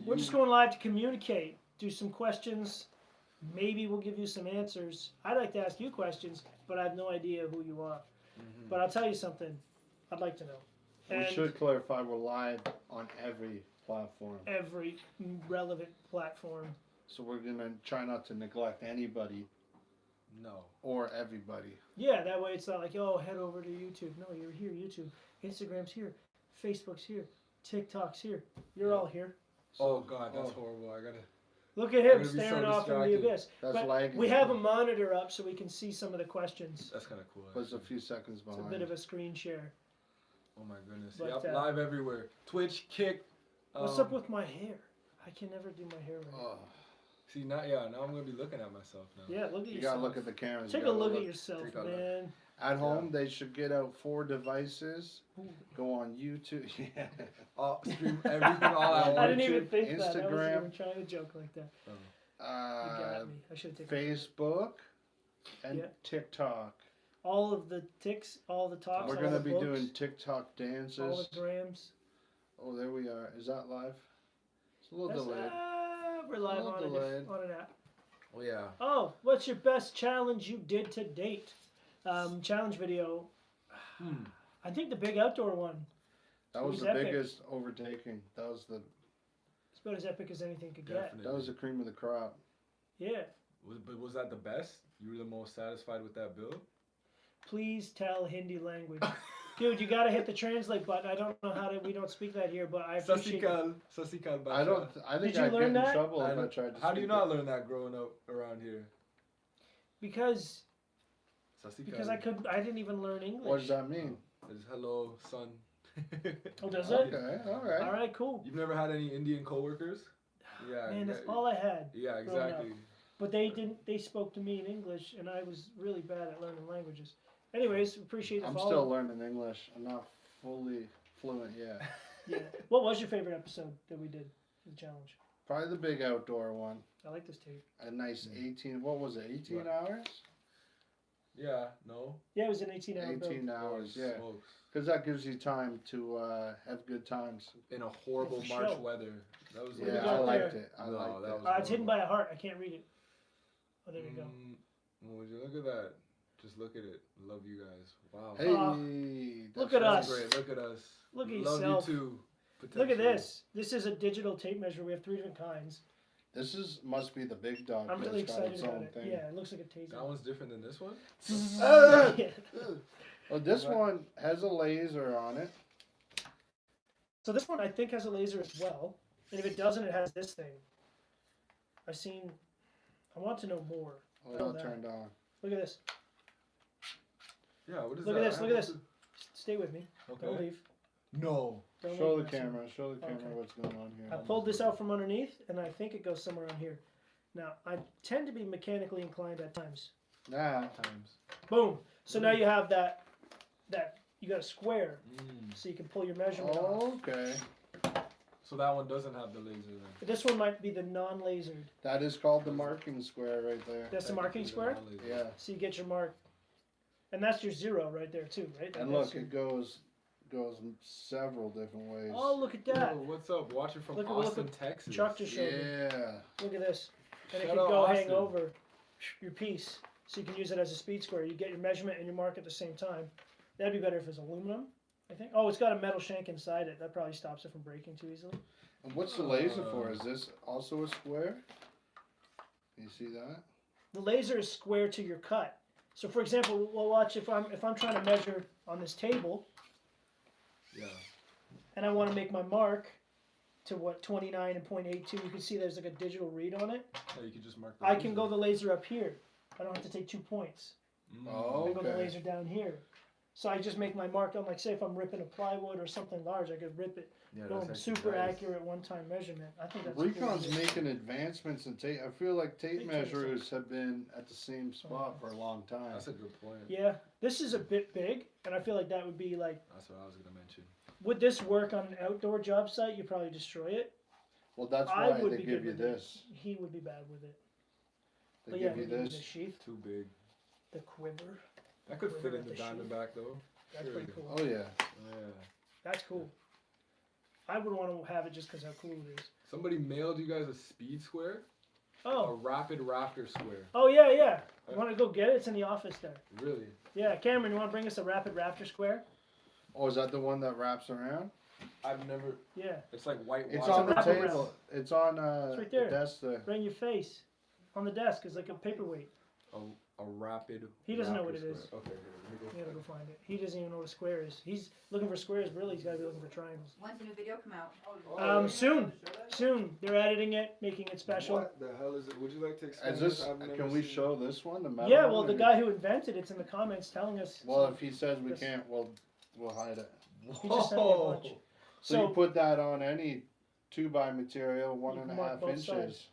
We're just going live to communicate, do some questions. Maybe we'll give you some answers. I'd like to ask you questions, but I have no idea who you are. But I'll tell you something. I'd like to know. We should clarify we're live on every platform. Every relevant platform. So we're going to try not to neglect anybody. No. Or everybody. Yeah, that way it's not like, oh, head over to YouTube. No, you're here, YouTube. Instagram's here. Facebook's here. TikTok's here. You're all here. Oh, God, that's horrible. I got to... Look at him staring off in the abyss. That's but lagging. we have a monitor up so we can see some of the questions. That's kind of cool. But it's a few seconds It's behind. a bit of a screen share. Oh, my goodness. But, Yep, live everywhere. Twitch, Kick. What's up with my hair? I can never do my hair right. See, now I'm going to be looking at myself now. Yeah, look at yourself. You got to look at the cameras. Take a look at yourself, man. At home, they should get out 4 devices. Go on YouTube. Yeah. Stream everything all out. I didn't even think that. I wasn't Instagram. even trying to joke like that. You got me. I should have taken Facebook and TikTok. all of the ticks, all the talks. We're going to be doing TikTok dances. all the grams. Oh, there we are. Is that live? It's a little delayed. We're live on delayed. on an app. Oh, yeah. Oh, what's your best challenge you did to date? Challenge video. I think the big outdoor one. That was the epic. biggest overtaking. That was the. It's about as epic as anything could Definitely. That was the cream of the crop. get. Yeah. But was that the best? You were the most satisfied with that build? Please tell Hindi language. Dude, you gotta hit the translate button. I don't know how to. We don't speak that here, but I appreciate. Sasikal I don't. I think Did you I'd get learn in that? trouble if I tried to. How do you speak not it. learn that growing up around here? Because Sasikal. I didn't even learn English. What does that mean? It's hello, son. Oh, does it? Okay, all right. All right, cool. You've never had any Indian coworkers? Yeah. Man, that's all I had. Yeah, growing up. exactly. But they didn't. They spoke to me in English, and I was really bad at learning languages. Anyways, appreciate the I'm follow. still learning English. I'm not fully fluent yet. Yeah. What was your favorite episode that we did for the challenge? Probably the big outdoor one. I like this tape. A nice 18. What was it? 18 What? hours? Yeah, no. Yeah, it was an 18-hour build. 18 hours. Yeah. Smokes. Because that gives you time to have good times. In a horrible For March sure. weather. That was What do Yeah, we I got liked there? it. I No, liked that it. was It's hidden by a heart. I can't read it. Oh, there we go. Would you look at that? Just look at it. Love you guys. Wow. Hey, Look that's at right. us. Great. Look at us. Look at Love yourself. you too. Look at potentially. this. This is a digital tape measure. We have 3 different kinds. This must be the big dog. I'm really that's got excited its about own it. thing. Yeah, it looks like a taser. That one's different than this one? Yeah. Well, this one has a laser on it. So this one I think has a laser as well. And if it doesn't, it has this thing. I've seen. I want to know more. Oh, Know not that. turned on. Look at this. Yeah, what is Look that? at this. Look at this. Stay with me. Okay. Don't leave. No. Don't Show leave, the Mason. camera. Show the camera Okay. what's going on I here. pulled this out from underneath, and I think it goes somewhere on here. Now, I tend to be mechanically inclined at times. Nah. Times. Boom. So now you have that you got a square, Mm. so you can pull your measurement off. Okay. So that one doesn't have the laser then. But this one might be the non-lasered. That is called the marking square right there. That's the marking square? Yeah. So you get your mark. And that's your 0 right there too, right? And That's look, your- it goes several different ways. Oh, look at that. Whoa, what's up? Watching from Look at- Austin, look at Texas. Chuck just showed me. Yeah. Look at this. And it Shout can out go hang Austin. over your piece. So you can use it as a speed square. You get your measurement and your mark at the same time. That'd be better if it's aluminum, I think. Oh, it's got a metal shank inside it. That probably stops it from breaking too easily. And what's the laser for? Is this also a square? Can you see that? The laser is square to your cut. So for example, well, watch if I'm trying to measure on this table Yeah. and I want to make my mark to what 29 and 0.82, you can see there's like a digital read on it. Yeah, you can just mark the I laser. can go the laser up here. I don't have to take 2 points. Oh. I go the Okay. laser down here. So I just make my mark on, like, say if I'm ripping a plywood or something large, I could rip it. Yeah, Boom, that's actually super nice. accurate one-time measurement. I think that's a cool Recon's idea. making advancements in tape. I feel like tape Big time measurers have been at the same spot for a long time. That's a good point. Yeah, this is a bit big, and I feel like that would be like, That's what I was gonna mention. would this work on an outdoor job site? You'd probably destroy it. Well, that's I why would they be give good you with it. this. He would be bad with it. They But yeah, give you we give this. the sheath, Too big. the quiver. That could fit Quiver in the with the sheath. Diamondback though. That's Sure. pretty cool. Oh yeah. Yeah. That's cool. I would want to have it just because how cool it is. Somebody mailed you guys a speed square, a Oh, rapid rafter square. oh yeah. You want to go get it? It's in the office there. Really? Yeah, Cameron, you want to bring us a rapid rafter square? Oh, is that the one that wraps around? I've never. Yeah, It's like white It's water. on the Rapid table. It's on It's right the there. desk there. right in your face, on the desk. It's like a paperweight. A rapid. He doesn't know raptor what it is. square. Okay, here, let me go. You gotta go find it. He doesn't even know what a square is. He's looking for squares. Really, he's gotta be looking for triangles. When's the new video come out? Soon. They're editing it, making it special. What the hell is it? Would you like to explain Is this? I've never Can we seen show this one? The metal Yeah, one, well, the or- guy who invented it's in the comments telling us. Well, if he says we This- can't, we'll hide it. He just sent me a Whoa. bunch. So, So you put that on any 2x material, one You and a can mark half both inches, sides.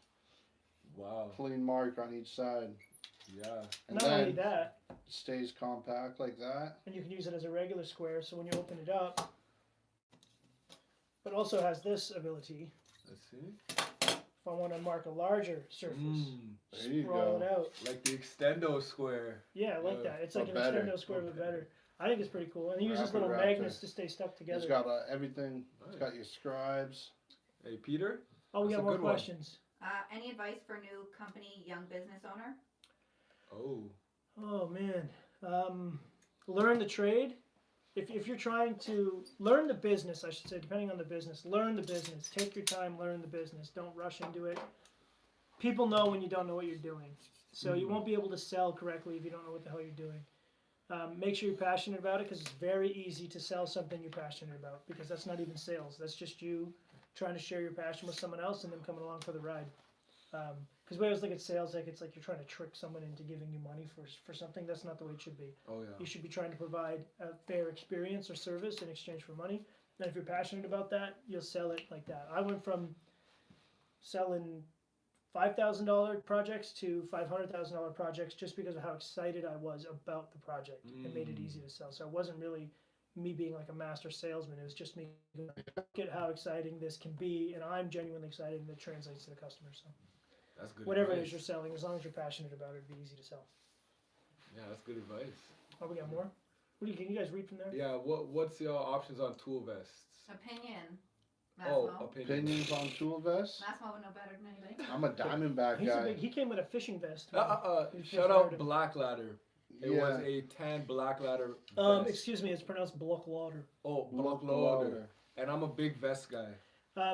Wow. clean mark on each side, Yeah. and not only then that, it stays compact like that. and you can use it as a regular square. So when you open it up, it also has this ability. Let's see. If I want to mark a larger surface, There you sprawl it go. out. Like the extendo square. Yeah, I like Yeah, that. It's but like an better. extendo square, but Okay. better. I think it's pretty cool. And he uses Rapid little Raptor. magnets to stay stuck together. It's got everything. It's Nice. got your scribes. Hey, Peter. Oh, we That's got a more good one. questions. Any advice for new company, young business owner? Oh. Oh man, learn the trade. If you're trying to learn the business, I should say, depending on the business, learn the business. Take your time, learn the business. Don't rush into it. People know when you don't know what you're doing, so you won't be able to sell correctly if you don't know what the hell you're doing. Make sure you're passionate about it, because it's very easy to sell something you're passionate about, because that's not even sales. That's just you trying to share your passion with someone else and them coming along for the ride. Because we always look at sales like it's like you're trying to trick someone into giving you money for something. That's not the way it should be. Oh yeah. You should be trying to provide a fair experience or service in exchange for money. And if you're passionate about that, you'll sell it like that. I went from selling $5,000 projects to $500,000 projects just because of how excited I was about the project. It made it easy to sell. So it wasn't really me being like a master salesman. It was just me look at how exciting this can be, and I'm genuinely excited, and it translates to the customer. So That's good. whatever it advice. is you're selling, as long as you're passionate about it, it'd be easy to sell. Yeah, that's good advice. Oh, we got more? Can you guys read from there? Yeah. What's your options on tool vests? Opinion. Oh, Massimo. opinion. Opinions on tool vests? Massimo would know better than anybody. I'm a Diamondback guy. He came with a fishing vest. He first Shout hired out him. Black Ladder. It Yeah. was a tan black ladder vest. Excuse me, it's pronounced Block Lauder. Oh, Look Black Ladder. And I'm a big vest guy.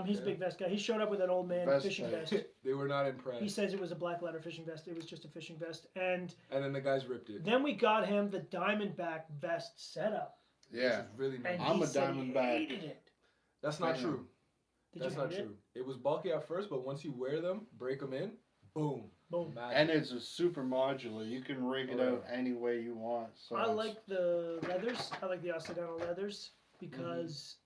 He's a Yeah. big vest guy. He showed up with an old man Vest fishing guy. vest. They were not He impressed. says it was a black ladder fishing vest. It was just a fishing vest. And And then the guys ripped it. then we got him the Diamondback vest setup. Yeah. Which is really nice. And I'm he a said he Diamondback. hated it. That's not Damn. true. Did That's you not hate true. It was bulky at first, but once you wear them, break them in, boom. Boom. Magic. And it's a super modular. You can rig it Oh, out any way you want. So I it's- like the leathers. I like the Occidental leathers because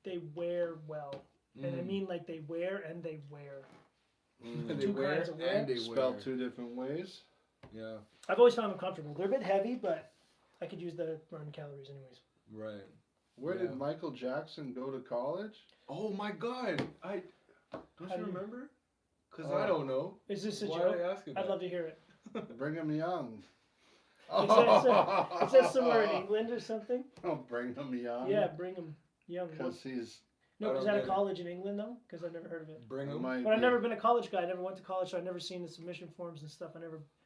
they wear well. And I Mm. mean like they wear and they wear. Mm. And they two wear kinds of wear. and they Spelled wear. 2 different ways. Yeah, I've always found them comfortable. They're a bit heavy, but I could use the burn calories anyways. right. Where Yeah. did Michael Jackson go to college? Oh my God! Don't How you do you- remember? Cause Oh. I don't know. Is this a Why joke? are they asking I'd that? love to hear it. Brigham Young. It says somewhere in England or something. Oh, Brigham Young. Yeah, Brigham Young. Because he's. No, I is don't that a get it. college in England though? Because I've never heard of it. Bring them. might But I've be- never been a college guy. I never went to college, so I've never seen the submission forms and stuff.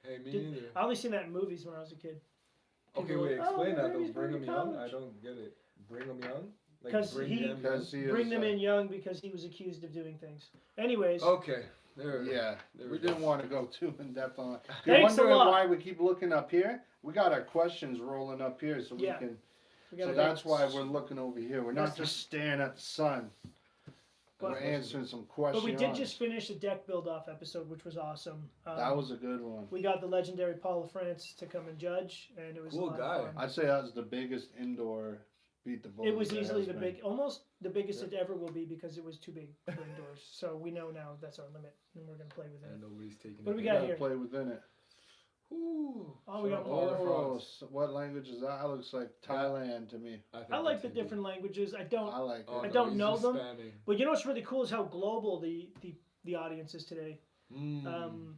Hey, me Did- neither. I only seen that in movies when I was a kid. Okay, People wait. like, "Oh, Explain that where though. he's Bring going them to young. I college." don't get it. Bring them young. 'Cause bring he- them young. Because he Bring is, them in young because he was accused of doing things. Anyways, Okay. There. Yeah, There we go. didn't want to go too in depth on it. You're Thanks a wondering lot. why we keep looking up here? We got our questions rolling up here, so Yeah. we can. we So gotta that's go. why we're looking over here. We're not That's- just staring at the sun. But- We're answering some But questions. we did just finish the deck build off episode, which was awesome. That was a good one. We got the legendary Paul LaFrance to come and judge, and it was Cool a lot guy. of fun. I'd say that was the biggest indoor beat the bullet. It was there easily has the been. almost the biggest it ever will be because it was too big for indoors. So we know now that's our limit, and we're gonna play with And it. nobody's taking What do it. we You got gotta here? play within it. Ooh. Oh, we Shout got out all the more. Oh, frogs. what language is that? That looks like Thailand to me. think I like the that's Hindi. different languages. I don't, I like Oh, it. I no, don't he's know just them. spamming. but you know what's really cool is how global the audience is today. Mm.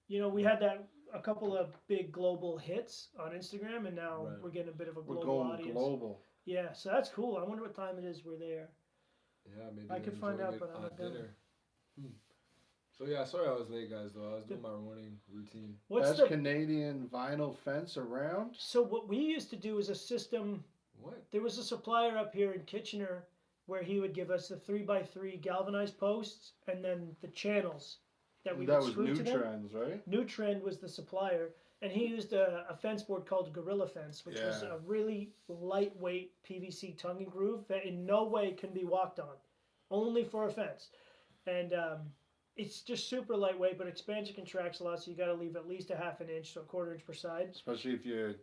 You know, we had a couple of big global hits on Instagram, and now Right. we're getting a bit of a We're global going audience. global. Yeah, so that's cool. I wonder what time it is we're there. Yeah, maybe I they're could find enjoying out, it but I'm on not gonna. dinner. So yeah, sorry I was late, guys. Though I was doing my morning routine. What's Best the Canadian vinyl fence around? so what we used to do is a system. What? There was a supplier up here in Kitchener where he would give us the 3x3 galvanized posts and then the channels that we That would was screw to them. Nutrends, right? Nutrend was the supplier, and he used a fence board called Gorilla Fence, which was Yeah. a really lightweight PVC tongue and groove that in no way can be walked on, only for a fence. And it's just super lightweight, but expansion contracts a lot, so you got to leave at least a half an inch, so a quarter inch per side. Especially if you're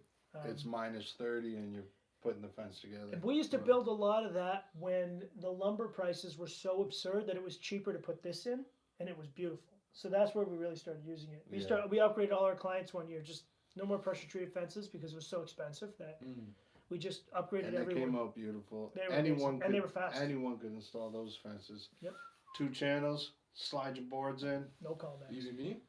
it's Um, minus 30 and you're putting the fence together. we used to build a lot of that when the lumber prices were so absurd that it was cheaper to put this in, and it was beautiful. So that's where we really started using it. Yeah. We upgraded all our clients one year, just no more pressure treated fences because it was so expensive that we just upgraded And they everyone. came out beautiful. They were Anyone amazing. could, And they were fast. Anyone could install those fences. Yep. 2 channels, slide your boards in. No callbacks. Even me?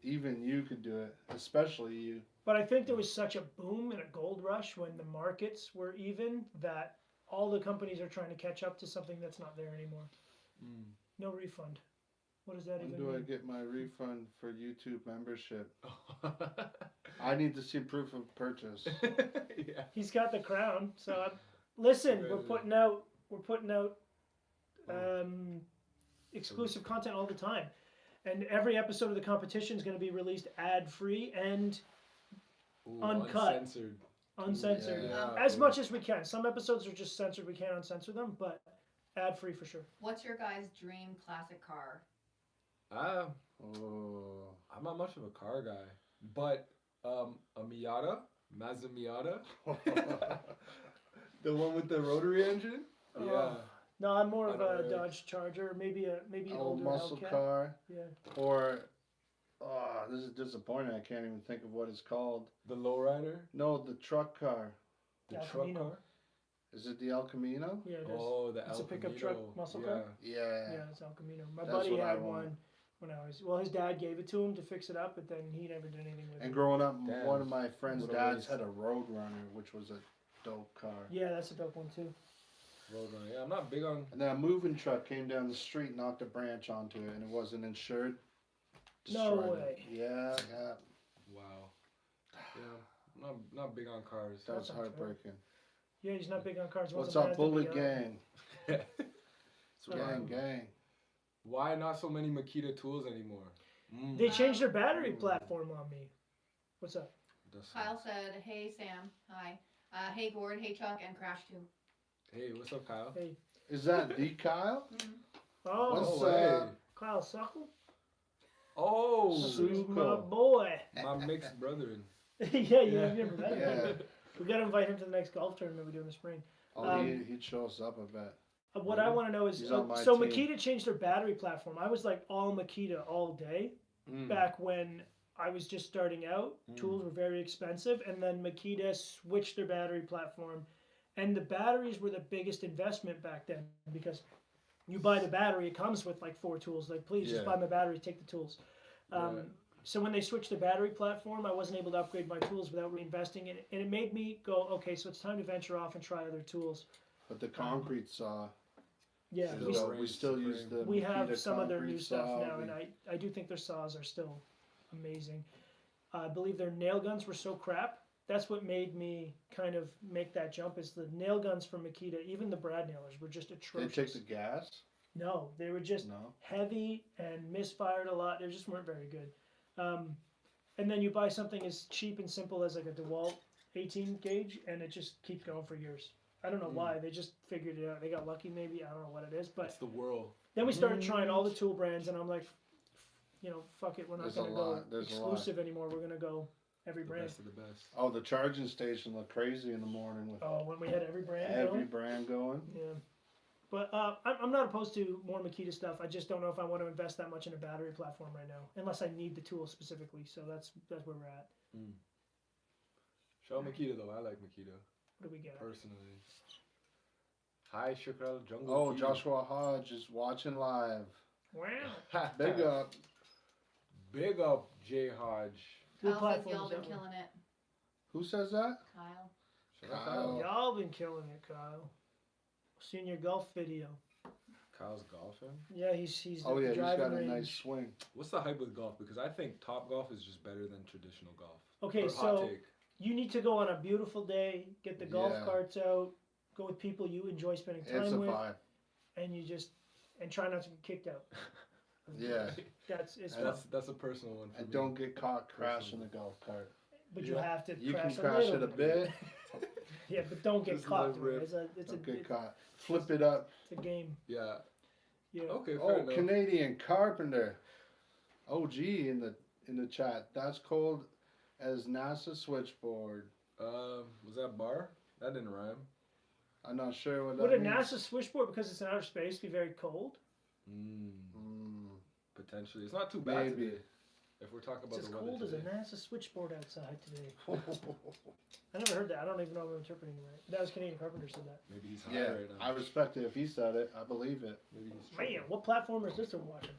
Even you could do it, especially you. But I think there was such a boom and a gold rush when the markets were even that all the companies are trying to catch up to something that's not there anymore. No refund. What does that When even do I mean? get my refund for YouTube membership? I need to see proof of purchase. Yeah. He's got the crown. So listen, we're Congratulations. putting out exclusive content all the time, and every episode of the competition is going to be released ad free and Ooh, Uncut. Uncensored. uncensored. Yeah. As much as we can. Some episodes are just censored. We can't uncensor them, but ad free for sure. What's your guys' dream classic car? Oh. I'm not much of a car guy, but a Miata, Mazda Miata, the one with the rotary engine. Oh. Yeah. No, I'm more of a Panoramic. Dodge Charger, maybe an Oh, older muscle Hellcat. car. Yeah. Or, oh, this is disappointing. I can't even think of what it's called. The lowrider, No, the truck car. the El truck Camino. car. Is it the El Camino? Yeah, it is. Oh, the It's El a pickup Camino. truck muscle yeah. car? Yeah. Yeah, it's El Camino. My That's buddy what I had want. one when I was his dad gave it to him to fix it up, but then he never did anything with And it. growing up, Damn. one of my friends' What a dads waste. had a Roadrunner, which was a dope car. Yeah, that's a dope one too. Roadrunner. Yeah, I'm not big on. And then a moving truck came down the street, knocked a branch onto it, and it wasn't insured. No Destroyed way. it. Yeah, yeah. Wow. Yeah, I'm not big on cars. That was That's unfair. heartbreaking. Yeah, he's not big on cars. He wants What's a up, Mazda Bullet Miata. Gang? So, Gang, gang. why not so many Makita tools anymore? They changed their battery platform on me. What's up? Kyle said, "Hey Sam, hi. Hey Gord, hey Chuck, and Crash too." Hey, what's up, Kyle? Hey. Is that the Kyle? Oh, What's No way. Kyle Suckle? Oh, Su- My Suco. boy. my mixed brother. Yeah, you remember that? Yeah. We got to invite him to the next golf tournament we do in the spring. Oh, he'd show us up, I bet. What I want to know is, He's on my so team. Makita changed their battery platform. I was like all Makita all day back when I was just starting out. Tools were very expensive, and then Makita switched their battery platform, and the batteries were the biggest investment back then because you buy the battery, it comes with like 4 tools. Like, please just Yeah. buy my battery, take the tools. Right. So when they switched the battery platform, I wasn't able to upgrade my tools without reinvesting in it, and it made me go, okay, so it's time to venture off and try other tools. But the concrete saw. Yeah, Still we, don't- We still use the. we have Makita some of their concrete new stuff saw. now, and I do think their saws are still amazing. I believe their nail guns were so crap. That's what made me kind of make that jump. Is the nail guns from Makita, even the Brad nailers, were just They atrocious. take the gas? No, they were just No. heavy and misfired a lot. They just weren't very good. And then you buy something as cheap and simple as like a DeWalt 18 gauge, and it just keeps going for years. I don't know why. They just figured it out. They got lucky, maybe. I don't know what it is, but That's the world. then we started trying all the tool brands, and I'm like, fuck it. We're not There's going to a go lot. There's a lot. exclusive anymore. We're going to go every The brand. best of the best. Oh, the charging station looked crazy in the morning with Oh, when we had every brand every going. brand going. Yeah. But I'm not opposed to more Makita stuff. I just don't know if I want to invest that much in a battery platform right now, unless I need the tool specifically. So that's where we're at. Show Makita though. I like Makita What do we get? personally. Hi, Shukral Jungle. Oh, Tea. Joshua Hodge is watching live. Wow. Big up. Big up, J Hodge. What Kyle says platform y'all is been that one? killing it. Who says that? Kyle. Shout out Kyle. Kyle. Y'all been killing it, Kyle. Seen your golf video. Kyle's golfing. Yeah, he's Oh yeah, he's driving got a range. nice swing. What's the hype with golf? Because I think Top Golf is just better than traditional golf. Okay, Or so hot take. you need to go on a beautiful day, get the golf Yeah. carts out, go with people you enjoy spending It's a time with, vibe. and try not to get kicked out. Yeah. It's And fun. that's a personal one for And me. don't get caught crashing the golf cart. But you Yeah. have to You crash can crash a it a little bit. Yeah, but don't get Just caught. let Doing rip. it. It's Don't a get caught. Flip it up. it's a game. Yeah. Yeah. Okay. Fair Oh, enough. Canadian Carpenter. OG in the chat. That's called as NASA switchboard. Was that bar? That didn't rhyme. I'm not sure what that Would a means. NASA switchboard, because it's in outer space, be very cold? Potentially. It's not too bad Maybe. today. If we're talking It's about as the weather cold as a today. NASA switchboard outside today. I never heard that. I don't even know if I'm interpreting it right. That was Canadian Carpenter said that. Maybe he's high Yeah, right now. I respect it. If he said it, I believe it. Maybe he's Man, tripping. what platform is this they're watching?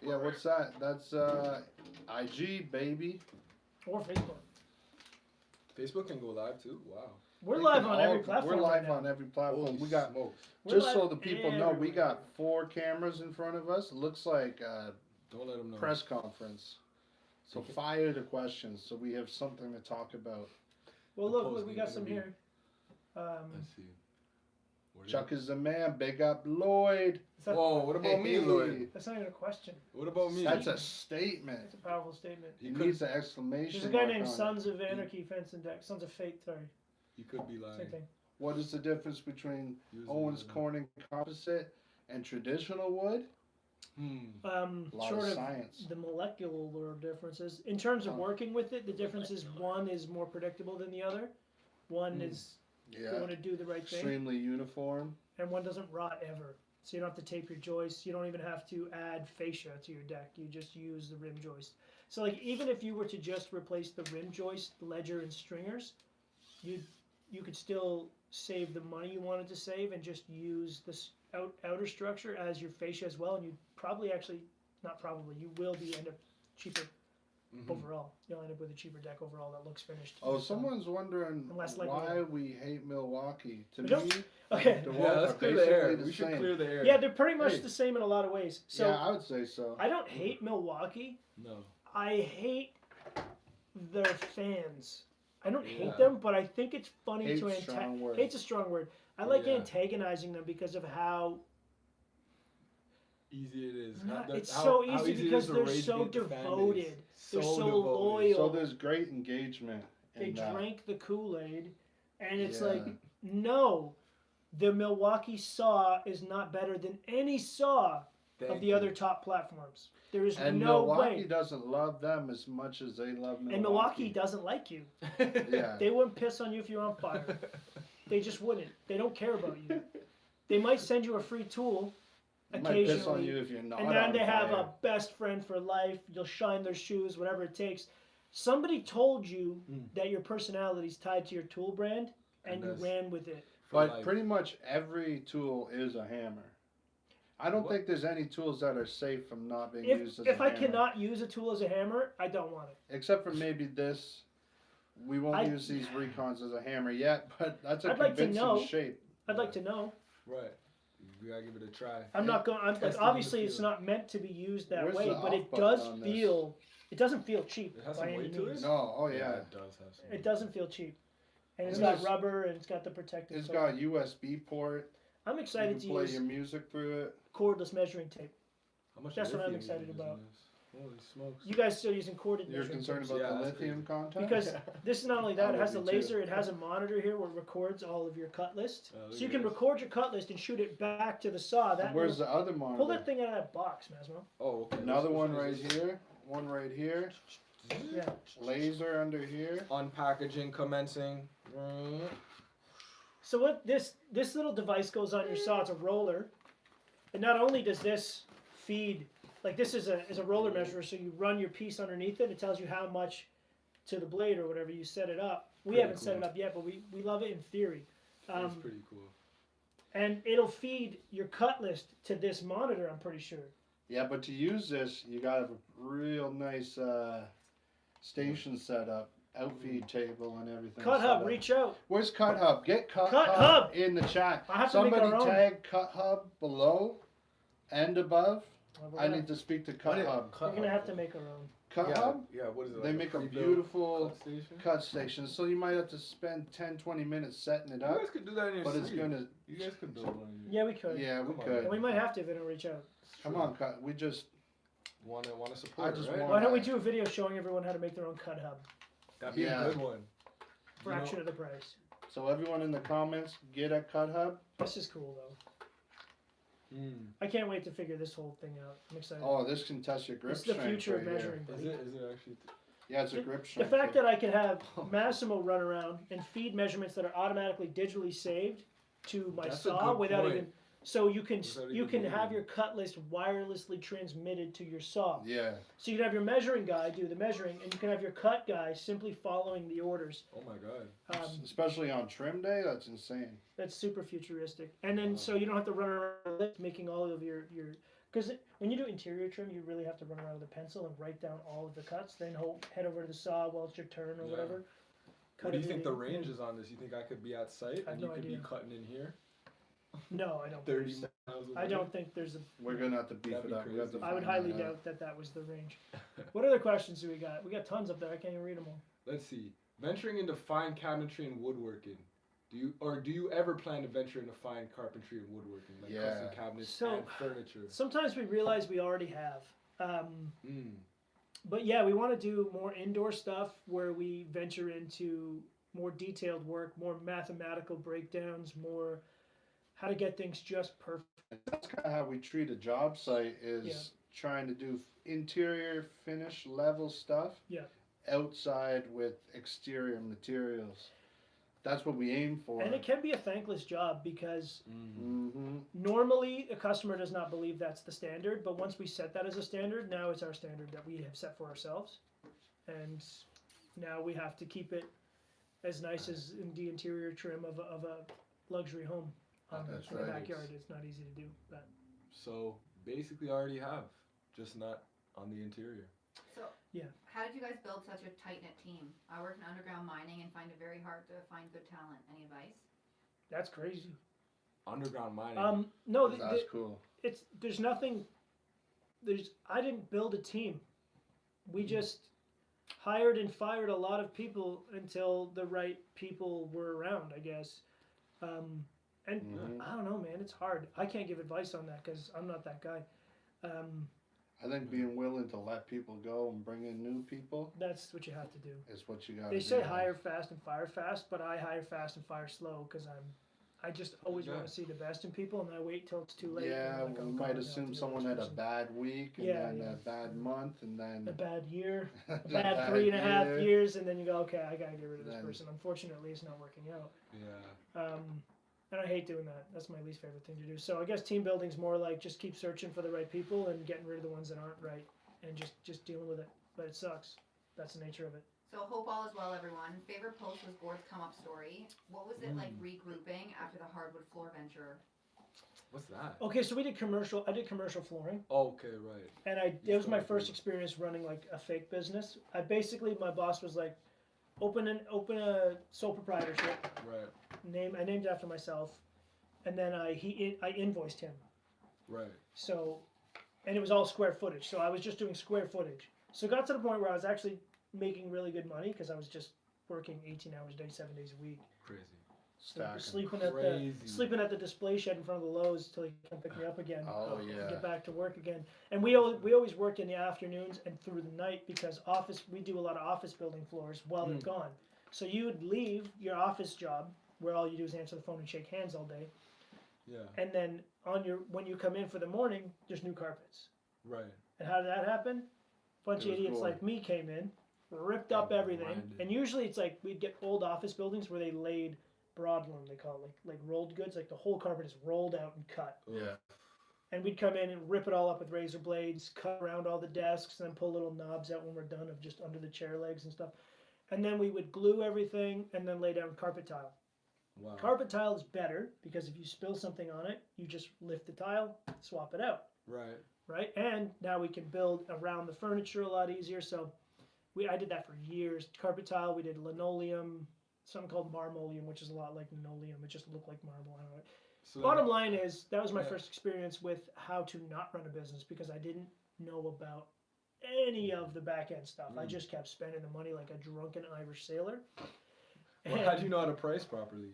Yeah, what's that? That's IG, baby. Or Facebook? Facebook can go live too. Wow. We're We live can on all- every platform. We're live right now. on every platform. Holy We got, smokes. We're just live so the people know, we everywhere. got 4 cameras in front of us. It looks like a Don't let him know. press conference. So fire the questions so we have something to talk about. Well, The look, post we game got is some gonna here. Let's see. Where did Chuck is the man. Big up Lloyd. Is that, Whoa, what about me, Hey. Lloyd? That's not even a question. What about me? That's a statement. It's a powerful statement. He He could, needs an exclamation There's a guy mark named on it. Sons of Anarchy, Fence and Deck. Sons of Fate, sorry. he could be Same lying. thing. What is the difference between Using Owens the- Corning composite and traditional wood? A lot Short of of science. the molecular differences. In terms of Oh. working with it, the difference is one is more predictable than the other. One is Yeah. going to do the right thing. Extremely uniform. And one doesn't rot ever. So you don't have to tape your joists. You don't even have to add fascia to your deck. You just use the rim joist. So like even if you were to just replace the rim joist, ledger, and stringers, you could still save the money you wanted to save and just use this outer structure as your fascia as well. And you probably actually, not probably, you will be end up cheaper overall. You'll end up with a cheaper deck overall that looks finished. Oh, So- someone's wondering And less likely why to- we hate Milwaukee. To We me, don't- Okay. the Yeah, Wolves let's are clear the air. basically the We should same. clear the air. Yeah, they're pretty much Hey. the same in a lot of ways. So Yeah, I would say so. I don't hate Milwaukee. No. I hate their fans. I don't hate Yeah. them, but I think it's funny Hate's to a strong word. Hate's a strong word. I like Yeah. antagonizing them because of how Easy it is. not, How- it's how- so how easy it because is to they're rage so against the fan base. devoted. They're so devoted. loyal. So there's great engagement. They in that. drank the Kool-Aid, and it's Yeah. like, no, the Milwaukee saw is not better than any saw Thank of the you. other top platforms. There is And no Milwaukee way. doesn't love them as much as they love Milwaukee. And Milwaukee doesn't like you. Yeah. They wouldn't piss on you if you're on fire. They just wouldn't. They don't care about you. They might send you a free tool They might piss on occasionally, you if you're not. and then on they have fire. a best friend for life. You'll shine their shoes, whatever it takes. Somebody told you that your personality's tied to your tool brand, and And you that's- ran with it. For But life. pretty much every tool is a hammer. I don't What? think there's any tools that are safe from not being If used as if a I hammer. cannot use a tool as a hammer, I don't want it. Except for maybe this. We won't I- use these recons as a hammer yet, but that's a I'd like to convincing know. shape. I'd like to know. Right. We gotta give it a try. I'm not going. I'm like, Testing obviously the it's field. not meant to be used that Where's way, the but off it button does on this? feel. It doesn't feel cheap It has by some any weight to means. it? No, oh yeah. It does have some. It doesn't feel cheap, and it's It got is- rubber and it's got the protective. It's foot. got USB port. I'm You excited can to play use your music through it. cordless measuring tape. How much That's what I'm lithium excited you using about. this? Holy smokes. You guys still using corded You're measuring concerned tapes? about Yeah, the that's lithium content? Because this is not only that, I it has a would be too. laser, it has a monitor here where it records all of your cut list. Oh, look So you at can this. record your cut list and shoot it back to the saw. That Where's will- the other pull monitor? that thing out of that box, Masmo. Oh, okay. Another Let's one push right this. here. One right here. Yeah. Laser under here. Unpackaging commencing. So what this little device goes on your saw, it's a roller. And not only does this feed, like this is a roller measurer, so you run your piece underneath it, it tells you how much to the blade or whatever you set it up. We Pretty haven't set it cool. up yet, but we love it in theory. That's pretty cool. And it'll feed your cut list to this monitor, I'm pretty sure. Yeah, but to use this, you got to have a real nice station setup. outfeed table and everything. Cut set Hub, up. reach out. Where's Cut Hub? Get Cut Cut Hub, Hub. in the chat. I have to make Somebody our own. tag Cut Hub below and above. We're I gonna- need to speak to Cut Hub. We're gonna have to make our own. Cut yeah, Hub? yeah, what is it? They like make a pre-built beautiful cut station? cut station, so you might have to spend 10-20 minutes setting it You up, guys could do that in your but it's sleep. gonna. You guys could build one. In your Yeah, we could. Yeah, we Come on. could. And we might have to if they don't reach out. Come on, Cut. We just. Wanna support, I just right? want- Why don't we do a video showing everyone how to make their own Cut Hub? That'd be Yeah. a good one. Fraction of the price. So everyone in the comments, get a Cut Hub. This is cool though. Mm. I can't wait to figure this whole thing out. I'm excited. Oh, this can test your grip It's the strength future of right here. measuring, buddy. Is it actually? Yeah, it's a grip The strength. fact here. that I can have Massimo run around and feed measurements that are automatically digitally saved to my That's a saw good without point. even. So you can Without you even can have moving. your cut list wirelessly transmitted to your saw. Yeah. So you can have your measuring guy do the measuring, and you can have your cut guy simply following the orders. Oh my god. Especially on trim day, that's insane. That's super futuristic. And then Wow. so you don't have to run around the lift making all of your because when you do interior trim, you really have to run around with a pencil and write down all of the cuts. Then head over to the saw while it's your turn or Yeah. whatever. What do you think the everything range in. is on this? You think I could be at site I have and you no could idea. be cutting in here? No, I don't. 30 believe so. miles away? I don't think there's a. We're gonna have to beef That'd it be up. We have to crazy. I would find highly that out. doubt that was the range. What other questions do we got? We got tons up there. I can't even read them all. Let's see. Venturing into fine cabinetry and woodworking. Do you ever plan to venture into fine carpentry and woodworking, like Yeah. custom cabinets So- and furniture? Sometimes we realize we already have. Mm. But yeah, we want to do more indoor stuff where we venture into more detailed work, more mathematical breakdowns, more how to get things just perfect. That's kind of how we treat a job site is Yeah. trying to do interior finish level stuff. Yeah. Outside with exterior materials. That's what we aim for. And it can be a thankless job because Mm-hmm. normally a customer does not believe that's the standard, but once we set that as a standard, now it's our standard that we have set for ourselves. And now we have to keep it as nice as in the interior trim of a luxury home. That's In the right. backyard, it's not easy to do. But So basically, I already have, just not on the interior. So, Yeah. how did you guys build such a tight knit team? I work in underground mining and find it very hard to find good talent. Any advice? that's crazy. Underground mining. No, That's cool. it's there's nothing. I didn't build a team. We just hired and fired a lot of people until the right people were around, I guess. And Mhm. I don't know, man. It's hard. I can't give advice on that because I'm not that guy. I think being willing to let people go and bring in new people That's what you have to do. is what you got to They do. say hire fast and fire fast, but I hire fast and fire slow because I just always Yeah. want to see the best in people, and I wait till it's too late. and Yeah, I'm like, we oh, might God, I have to assume deal with someone this had a person. bad week and Yeah, then yeah. a bad month and then A bad year, a a bad 3.5 year. years, and then you go, okay, I gotta get rid of this Then- person. Unfortunately, it's not working out. yeah. And I hate doing that. That's my least favorite thing to do. So I guess team building's more like just keep searching for the right people and getting rid of the ones that aren't right, and just dealing with it. But it sucks. That's the nature of it. So, hope all is well, everyone. Favorite post was Gord's come up story. What was it like regrouping after the hardwood floor venture? What's that? Okay, so we did commercial. I did commercial flooring, Okay, right. and it You was my started first doing- experience running like a fake business. I basically my boss was like, open a sole proprietorship. Right. I named it after myself, and then I invoiced him. Right. So, and it was all square footage. So I was just doing square footage. So it got to the point where I was actually making really good money because I was just working 18 hours a day, 7 days a week. Crazy. Stacking. Crazy. Sleeping at the display shed in front of the Lowe's till he can pick me up again. Oh, and yeah. Get back to work again. And we always worked in the afternoons and through the night because we do a lot of office building floors while they're gone. So you would leave your office job where all you do is answer the phone and shake hands all day, Yeah. and then when you come in for the morning, there's new carpets. Right. And how did that happen? Bunch It of was idiots cool. like me came in, ripped up everything, grinded. and usually it's like we'd get old office buildings where they laid broadloom, they call it, like rolled goods, like the whole carpet is rolled out and cut. Yeah. And we'd come in and rip it all up with razor blades, cut around all the desks, and then pull little knobs out when we're done of just under the chair legs and stuff. And then we would glue everything and then lay down carpet tile. Wow. Carpet tile is better because if you spill something on it, you just lift the tile, swap it out. Right. Right? And now we can build around the furniture a lot easier. So I did that for years. Carpet tile. We did linoleum. Something called marmoleum, which is a lot like linoleum. It just looked like marble. I don't know. So Bottom line is that was my Yeah. first experience with how to not run a business because I didn't know about any of the back end stuff. I Mm. just kept spending the money like a drunken Irish sailor. well, how do you know how to price properly?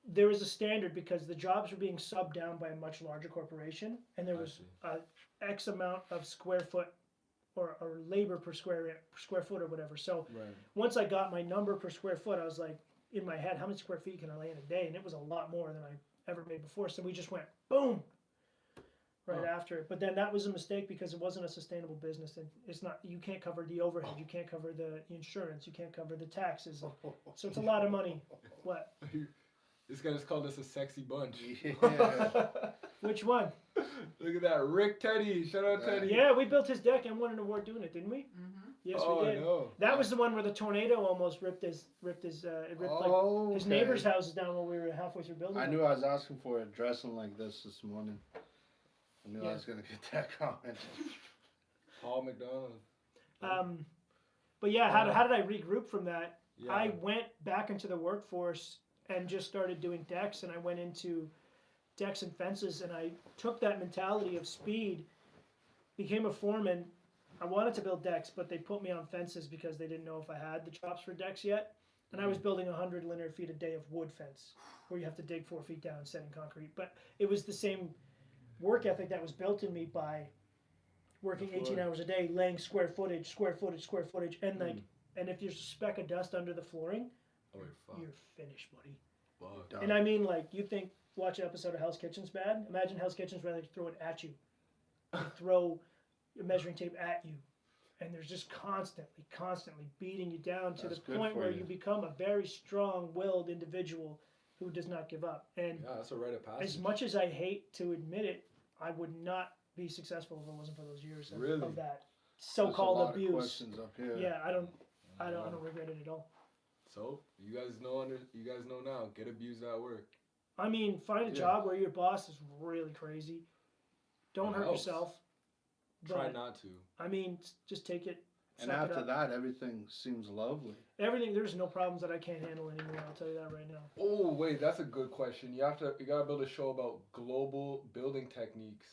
There was a standard because the jobs were being subbed down by a much larger corporation, and there I was see. X amount of square foot or labor per square foot or whatever. So Right. once I got my number per square foot, I was like in my head, how many square feet can I lay in a day? And it was a lot more than I ever made before. So we just went boom right Oh. after it. But then that was a mistake because it wasn't a sustainable business, and it's not. You can't cover the overhead, you can't cover the insurance, you can't cover the taxes. So it's a lot of money. What? This guy just called us a sexy bunch. Yeah. Which one? Look at that, Rick Teddy. Shout out Yeah. Teddy. Yeah, we built his deck and won an award doing it, didn't we? Mm-hmm. Yes, oh, we did. No. That was the one where the tornado almost ripped his like Oh, his okay. neighbor's houses down when we were halfway through building. I it. knew I was asking for it dressing like this morning. I knew Yeah. I was gonna get that comment. Paul McDonald. But yeah, how did I regroup from that? Yeah. I went back into the workforce and just started doing decks, and I went into decks and fences, and I took that mentality of speed, became a foreman. I wanted to build decks, but they put me on fences because they didn't know if I had the chops for decks yet. And I was building 100 linear feet a day of wood fence, where you have to dig 4 feet down, set in concrete. But it was the same work ethic that was built in me by working 18 hours a day, laying square footage, and like, and if there's a speck of dust under the flooring, Oh, wait, fuck. you're finished, buddy. Fuck. Done. And I mean, like, you think watch an episode of Hell's Kitchen's bad? Imagine Hell's Kitchen's rather throw it at you, they throw a measuring tape at you, and there's just constantly beating you down to That's the good point for where you. you become a very strong-willed individual who does not give up. And Yeah, that's a rite of passage. as much as I hate to admit it, I would not be successful if it wasn't for those years of, Really? of that There's a lot so-called of abuse. questions up here. Yeah, I don't regret it at all. So you guys know now. Get abused at work. I mean, find a Yeah. job where your boss is really crazy. Don't It hurt helps. yourself. Try But, not to. I mean, just take it. And suck it after up. that, everything seems lovely. Everything, there's no problems that I can't handle anymore. I'll tell you that right now. Oh wait, that's a good question. You gotta build a show about global building techniques.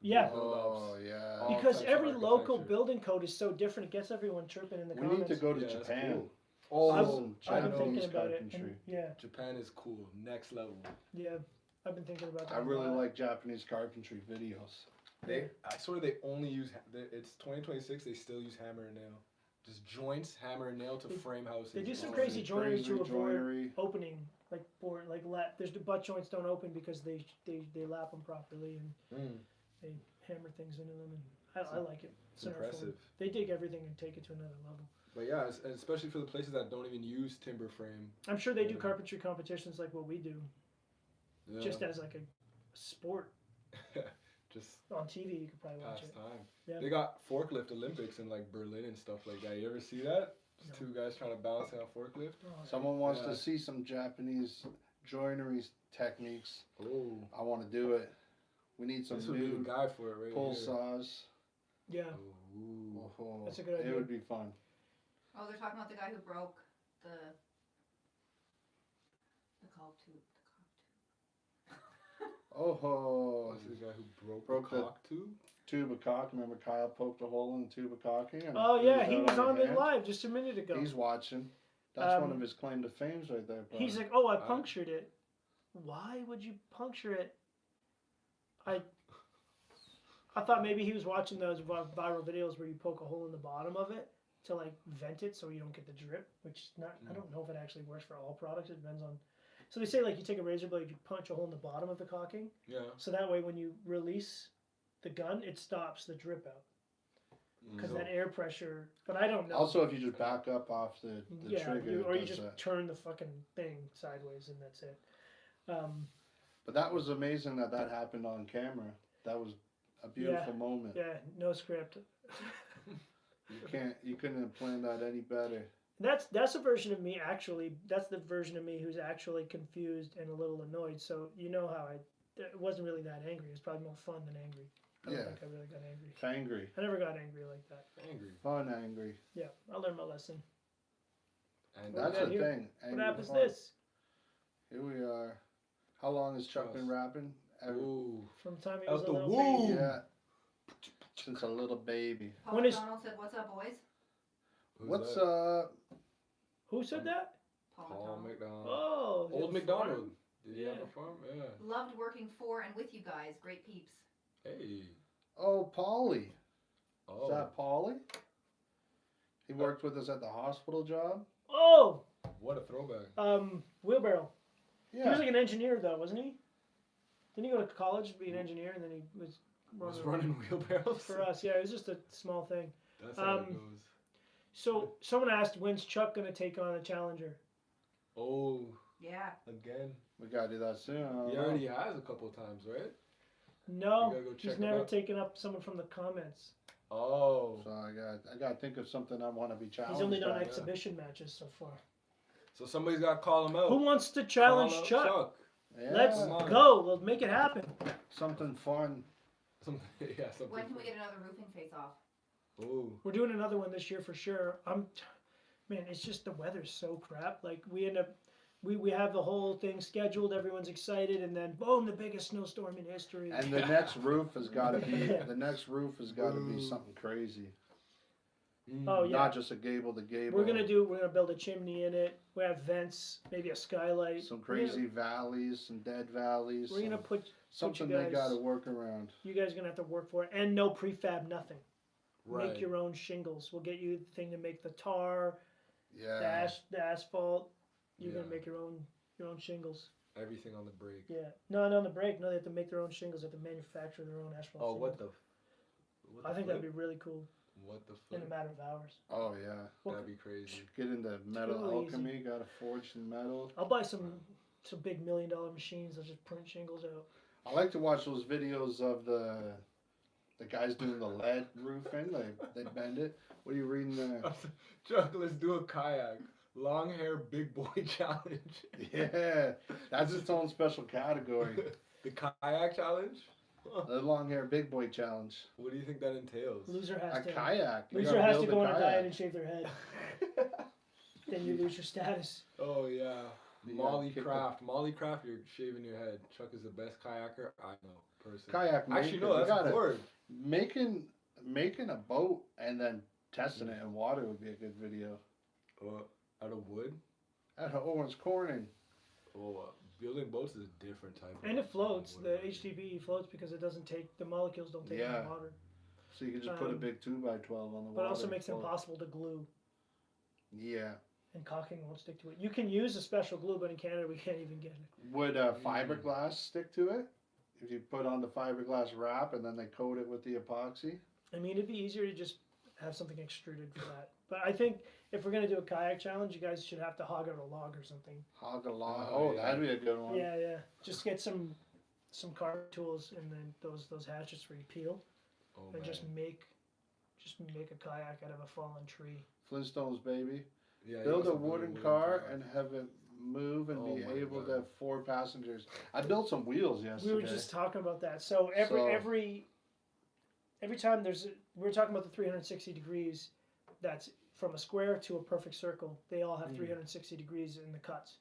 Yeah. Oh yeah. All Because types of every local architecture. building code is so different. It gets everyone chirping in the We comments. need to go to Yeah, that's Japan. cool. Oh, I've some been Japanese thinking about it. carpentry. And yeah, Japan is cool. Next level. yeah. I've been thinking about that. I a really lot. like Japanese carpentry videos. I swear they only use. It's 2026. They still use hammer and nail. Just joints, hammer and nail to They- frame houses. they do some Oh, crazy joinery to avoid joinery. opening, like board, like there's the butt joints don't open because they lap them properly and Mm, they hammer things into them, and I like it. it's impressive. They dig everything and take it to another level. But yeah, and especially for the places that don't even use timber frame. I'm sure they do Yeah. carpentry competitions like what we do, Yeah. just as like a sport just on TV. You could probably watch past it. time. Yeah. They got forklift Olympics in like Berlin and stuff like that. You ever see that? Just No. two guys trying to balance out a forklift. Oh, Someone wants Yeah. to see some Japanese joinery techniques. Oh, I want to do it. We need some this would be the new guy for it right pull here. saws. yeah, Ooh. Oh, That's a good It idea. would be fun. Oh, they're talking about the guy who broke the cock tube. Oh, This is the guy who broke the the cock tube. tube of cock. Remember Kyle poked a hole in the tube of caulking? and Oh yeah, he out was on your it hand? live just a minute ago. He's watching. That's one Um, of his claim to fames right there, bro. He's like, oh, I punctured it. Why would you puncture it? I thought maybe he was watching those viral videos where you poke a hole in the bottom of it to like vent it so you don't get the drip, which is not. I don't know if it actually works for all products. It depends on. So they say like you take a razor blade, you punch a hole in the bottom of the caulking, Yeah. so that way when you release the gun, it stops the drip out because So- that air pressure. But I don't know. Also, if you just back up off the trigger, or it you does just that. turn the fucking thing sideways and that's it. But that was amazing that happened on camera. That was a beautiful moment. Yeah, no script. You couldn't have planned that any better. That's a version of me actually. That's the version of me who's actually confused and a little annoyed. So you know how it wasn't really that angry. It was probably more fun than angry. I don't Yeah. think I really got angry. Fangry. I never got angry like that. Angry. Fun angry. Yeah, I learned my lesson. And What That's got the here? thing. What Angry app is fun. this? Here we are. How long has Chuck been rapping? Ooh. From the time he Out was a the little womb. baby. Yeah. Since a little baby. Paul When is- McDonald said, "What's up, boys?" Who's What's that? Who said that? Paul Paul McDonald. McDonald. Oh, is it Old a McDonald. farm? Did he have Yeah. a farm? Yeah. Loved working for and with you guys. Great peeps. Hey. Oh, Paulie. Oh. Is that Paulie? He worked with us at the hospital job. Oh, What a throwback. wheelbarrow. He was Yeah. like an engineer though, wasn't he? Didn't he go to college to be an engineer and then he was Was running running wheelbarrows. for us? Yeah, it was just a small thing. That's how it Um, goes. So someone asked, when's Chuck gonna take on a Challenger? Oh, Yeah. again. We gotta do that soon. I don't He know. already has a couple of times, right? No, You gotta go check he's him never out. taken up someone from the comments. Oh. So I gotta think of something I want to be challenged. He's only done by. exhibition matches so far. So somebody's got to call him out. Who wants to challenge Call out Chuck? Yeah. Let's Come on. go. We'll make it happen. Something fun. Yeah, something. When can we get another roofing face off? Ooh. We're doing another one this year for sure. Man, it's just the weather's so crap. Like we end up, we have the whole thing scheduled. Everyone's excited, and then boom, the biggest snowstorm in history. And the next roof has got to be Yeah. the next roof has got to be Ooh. something crazy. Mm. Oh, yeah. Not just a gable to gable. We're gonna build a chimney in it. We have vents, maybe a skylight. some crazy valleys, some dead valleys. We're gonna some- put something you they guys- got to work around. you guys are gonna have to work for it, and no prefab, nothing. Right. Make your own shingles. We'll get you the thing to make the tar, Yeah. the asphalt. You're Yeah. gonna make your own shingles. Everything on the break. Yeah. No, on the break. No, they have to make their own shingles. They have to manufacture their own asphalt. Oh, shingles. what the? What I the think flip? that'd be really cool What the in a flip? matter of hours. Oh yeah. Well, That'd be crazy. Get into metal Too easy. alchemy. Got to forge some metal. I'll buy some big $1 million machines that just print shingles out. I like to watch those videos of the guys doing the lead roofing. They bend it. What are you reading there? Chuck, let's do a kayak. Long hair big boy challenge. Yeah, that's its own special category. The kayak challenge? The long hair big boy challenge. What do you think that entails? Loser A has to. kayak. You Loser gotta has to build go on a kayak. diet and shave their head. Then you lose your status. Oh yeah. You Molly gotta kick Craft. Molly Craft, you're shaving your head. Chuck is the best kayaker I know, personally. Kayak Actually, maker. no, You that's a gotta- word. Making a boat and then testing it in water would be a good video. Out of wood? At Owens Corning. Oh, building boats is a different type of And it floats. wood The work. HDPE floats because it doesn't take the molecules don't take Yeah. any water. So you can just put a Um, big 2x12 on the water. But it also and makes it float. impossible to glue, Yeah. and caulking won't stick to it. You can use a special glue, but in Canada we can't even get it. Would fiberglass stick to it? If you put on the fiberglass wrap and then they coat it with the epoxy? I mean, it'd be easier to just have something extruded for that. But I think if we're gonna do a kayak challenge, you guys should have to hog out a log or something. Hog a log. Oh, Oh, yeah. that'd be a good one. Yeah. Just get some carving tools and then those hatchets where you peel Oh, and man. just make a kayak out of a fallen tree. Flintstones, baby. Yeah, Build you a must have built wooden car and have it move and Oh be my able to God. have 4 passengers. I built some wheels yesterday. We were just talking about that. So every time we were talking about the 360 degrees, that's from a square to a perfect circle. They all have Mm. 360 degrees in the cuts,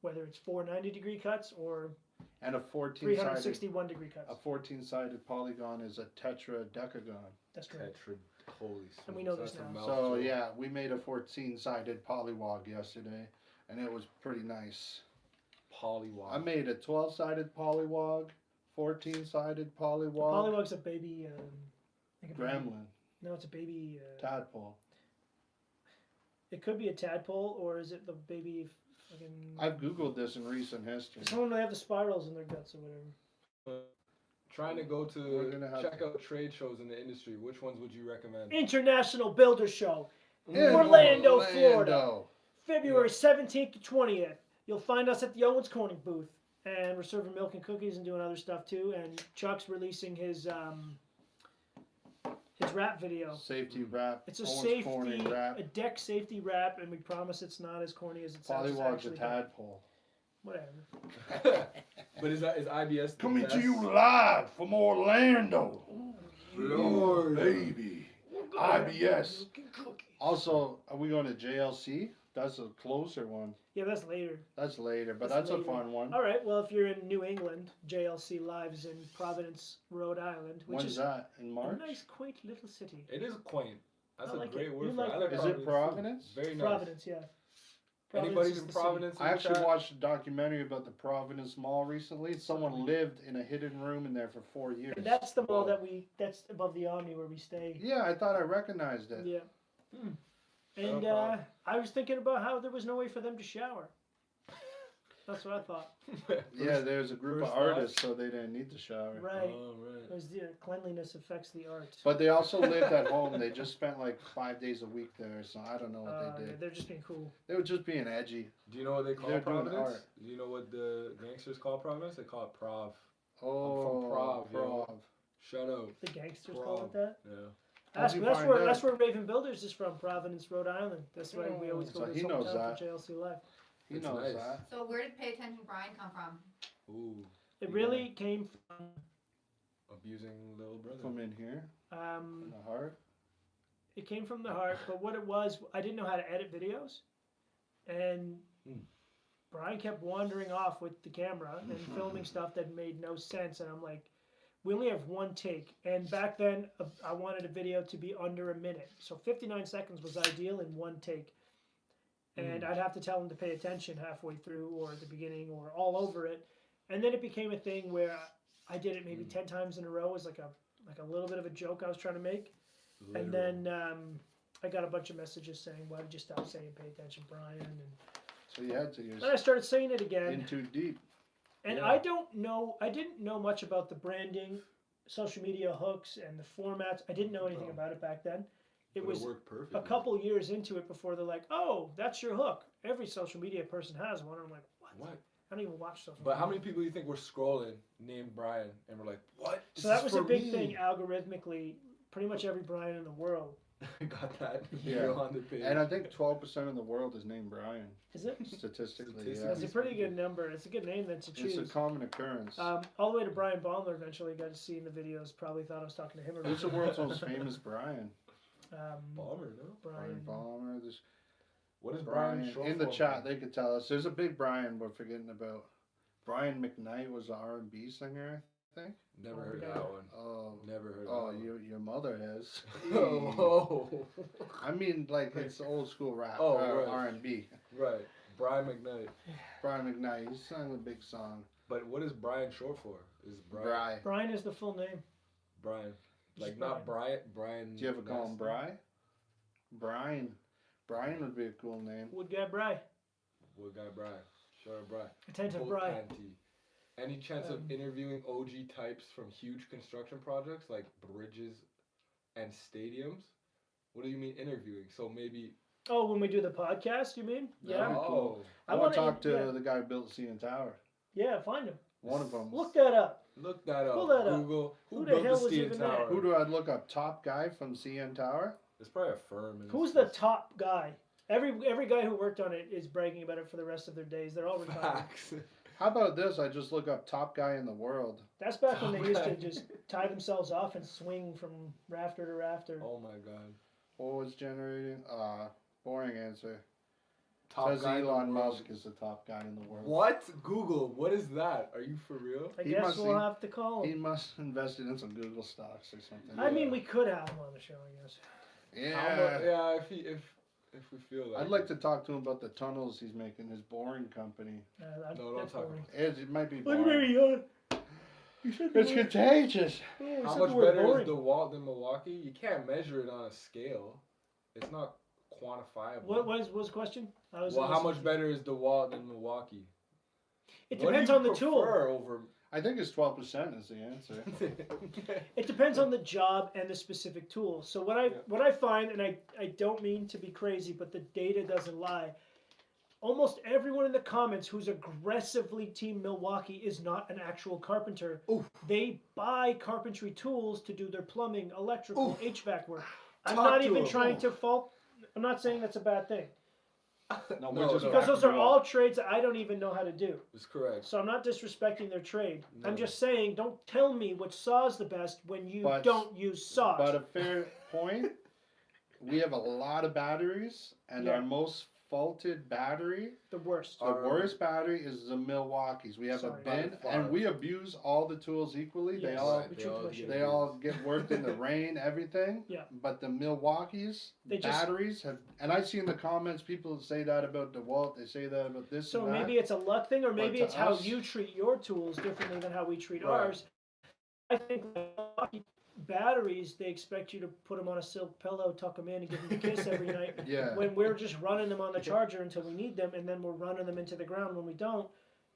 whether it's 490-degree cuts or And a 14-sided 361-degree cuts. a 14-sided polygon is a tetradecagon. That's correct. Tetra. Holy And we know smokes, this that's a now. So mouthful. yeah, we made a 14-sided polywog yesterday, and it was pretty nice. Polywog. I made a 12-sided polywog, 14-sided polywog, Polywog's a baby. Like a baby- gremlin, No, it's a baby. tadpole. It could be a tadpole, or is it the baby? Fucking. I've googled this in recent history. Some of them have the spirals in their guts or whatever. Trying to go We're to gonna have- check out trade shows in the industry. Which ones would you recommend? International Builder Show, In Orlando, Florida. February Yeah. 17th to 20th. You'll find us at the Owens Corning booth, and we're serving milk and cookies and doing other stuff too. And Chuck's releasing his rap video. Safety wrap. It's a Owens safety, Corning wrap. a deck safety wrap, and we promise it's not as corny as it sounds. It's Polywog's a actually tadpole. Whatever. But is IBS the Coming best? to you live from Orlando. Lord. baby. IBS. Also, are we going to JLC? That's a closer one. Yeah, that's later. That's later, but That's that's later. a fun one. All right. Well, if you're in New England, JLC Live's in Providence, Rhode Island, which When's is that? In a March? nice, quaint little city. It is quaint. That's I a like great it. word You for it. like I like it. Is it Providence? Very nice. Providence, yeah. Anybody is from the city. Providence? in I the actually chat? watched a documentary about the Providence Mall recently. Someone lived in a hidden room in there for 4 years. And that's the mall Whoa. that's above the Omni where we stay. Yeah, I thought I recognized it. Yeah. And problem. I was thinking about how there was no way for them to shower. That's what I thought. Yeah, there's a group of first thought. artists, so they didn't need to shower. Right. Oh, right. Because cleanliness affects the art. But they also lived at home. They just spent like 5 days a week there, so I don't know what they Yeah, did. they're just being cool. They were just being edgy. Do you know what they call They're doing Providence? art. Do you know what the gangsters call Providence? They call it Prov. Oh, Prov, yo. Prov. Shut up. The gangsters Wow. call it that. Yeah. How'd That's, you that's find where that? that's where Raven Builders is from, Providence, Rhode Island. That's why we always go So to he his knows hometown that. for JLC Live. He It's knows nice. that. So where did Pay Attention Brian come from? Ooh. It Yeah. really came from Abusing little brother. From in here, in the heart. it came from the heart, but what it was, I didn't know how to edit videos, and Brian kept wandering off with the camera and filming stuff that made no sense, and I'm like, we only have one take, and back then I wanted a video to be under a minute, so 59 seconds was ideal in one take, and I'd have to tell him to pay attention halfway through or at the beginning or all over it, and then it became a thing where I did it maybe 10 times in a row as like a little bit of a joke I was trying to make. And then I got a bunch of messages saying, "Why did you stop saying pay attention, Brian?" And So you had to use then I started saying it again. in too deep. And Yeah. I didn't know much about the branding, social media hooks, and the formats. I didn't know anything Oh. about it back then. It But was worked perfectly. a couple years into it before they're like, "Oh, that's your hook." Every social media person has one. I'm like, "What? What? I don't even watch social But how media." many people do you think were scrolling named Brian and were like, what? So that This was is a for big me. thing algorithmically. Pretty much every Brian in the world. Got that Yeah. video on the page. And I think 12% of the world is named Brian. Is it? Statistically, Statistically. yeah. That's a pretty good number. It's a good name then to choose. It's a common occurrence. All the way to Brian Baumler eventually got to see in the videos. Probably thought I was talking to him. Who's the world's most famous Brian? Balmer, no? Brian Brian. Balmer. There's What is Brian, Brian. short In the for? chat, they could tell us. There's a big Brian we're forgetting about. Brian McKnight was an R&B singer, I think. Never heard Oh, that one. Oh, Never heard oh, that one. your mother has. Oh, I mean, like it's old school rap, Oh, right. R&B. right. Brian McKnight. Brian McKnight, he sang a big song. But what is Brian short for? Is Brian Bry. Brian is the full name. Brian. Like Just not Brian. Brian. Do you ever call him Nasty? Bry? Brian. Brian would be a cool name. Wood guy Bry. What guy Brian? Sure, Brian. Attentive Boat Bry. panty. Any chance of Um, interviewing OG types from huge construction projects like bridges and stadiums? What do you mean interviewing? So maybe. Oh, when we do the podcast, you mean? That'd Yeah. be cool. Oh, I want to wanna- talk to yeah. the guy who built CN Tower. Yeah, find him. One of them. Look that up. look that up. Pull that up. Google. Who Who the built hell the was CN even there? Tower? Who do I look up? Top guy from CN Tower? It's probably a firm. in Who's this- the top guy? Every guy who worked on it is bragging about it for the rest of their days. They're all retired. Facts. How about this? I just look up top guy in the world. That's back when they Top used to guy. just tie themselves off and swing from rafter to rafter. Oh my god. What was generating? Boring answer. Top Says guy in the Elon world. Musk is the top guy in the world. What? Google. What is that? Are you for real? I He guess must we'll be- have to call He him. must invested in some Google stocks or something. I mean, we could have him on the show, I guess. How mu- yeah. If we feel like. I'd like to talk to him about the tunnels he's making, his boring company. That- No, don't that's talk boring. It might be Look at boring. me, you said the It's word- contagious. oh, you How said much the word better boring. is DeWalt than Milwaukee? You can't measure it on a scale. It's not quantifiable. What was the question? I was Well, how listening. much better is DeWalt than Milwaukee? It What do depends you on the tool. prefer over. I think it's 12% is the answer. It depends on the job and the specific tool. So what I find, and I don't mean to be crazy, but the data doesn't lie. Almost everyone in the comments who's aggressively Team Milwaukee is not an actual carpenter. Oof. They buy carpentry tools to do their plumbing, electrical, Oof. HVAC work. I'm Talk not to even him. trying Oof. to fault. I'm not saying that's a bad thing. No, No, we're just no. Because those are backing you all up. trades that I don't even know how to do. It's correct. So I'm not disrespecting their trade. No. I'm just saying, don't tell me which saw is the best when you But- don't use saws. But a fair point. We have a lot of batteries, and Yeah. our most faulted battery, the worst. the Our- worst battery, is the Milwaukee's. We have Sorry. a bin, By far. and we abuse all the tools equally. They Yes. all Right. We treat them like they all get worked in the rain, everything. Yeah. But the Milwaukee's They just- batteries have, and I see in the comments people say that about DeWalt. They say that about this So and that. maybe it's a luck thing, or maybe to it's how us- you treat your tools differently than how we treat Right. ours. I think batteries, they expect you to put them on a silk pillow, tuck them in, and give them a kiss every night. Yeah. When we're just running them on the charger until we need them, and then we're running them into the ground when we don't.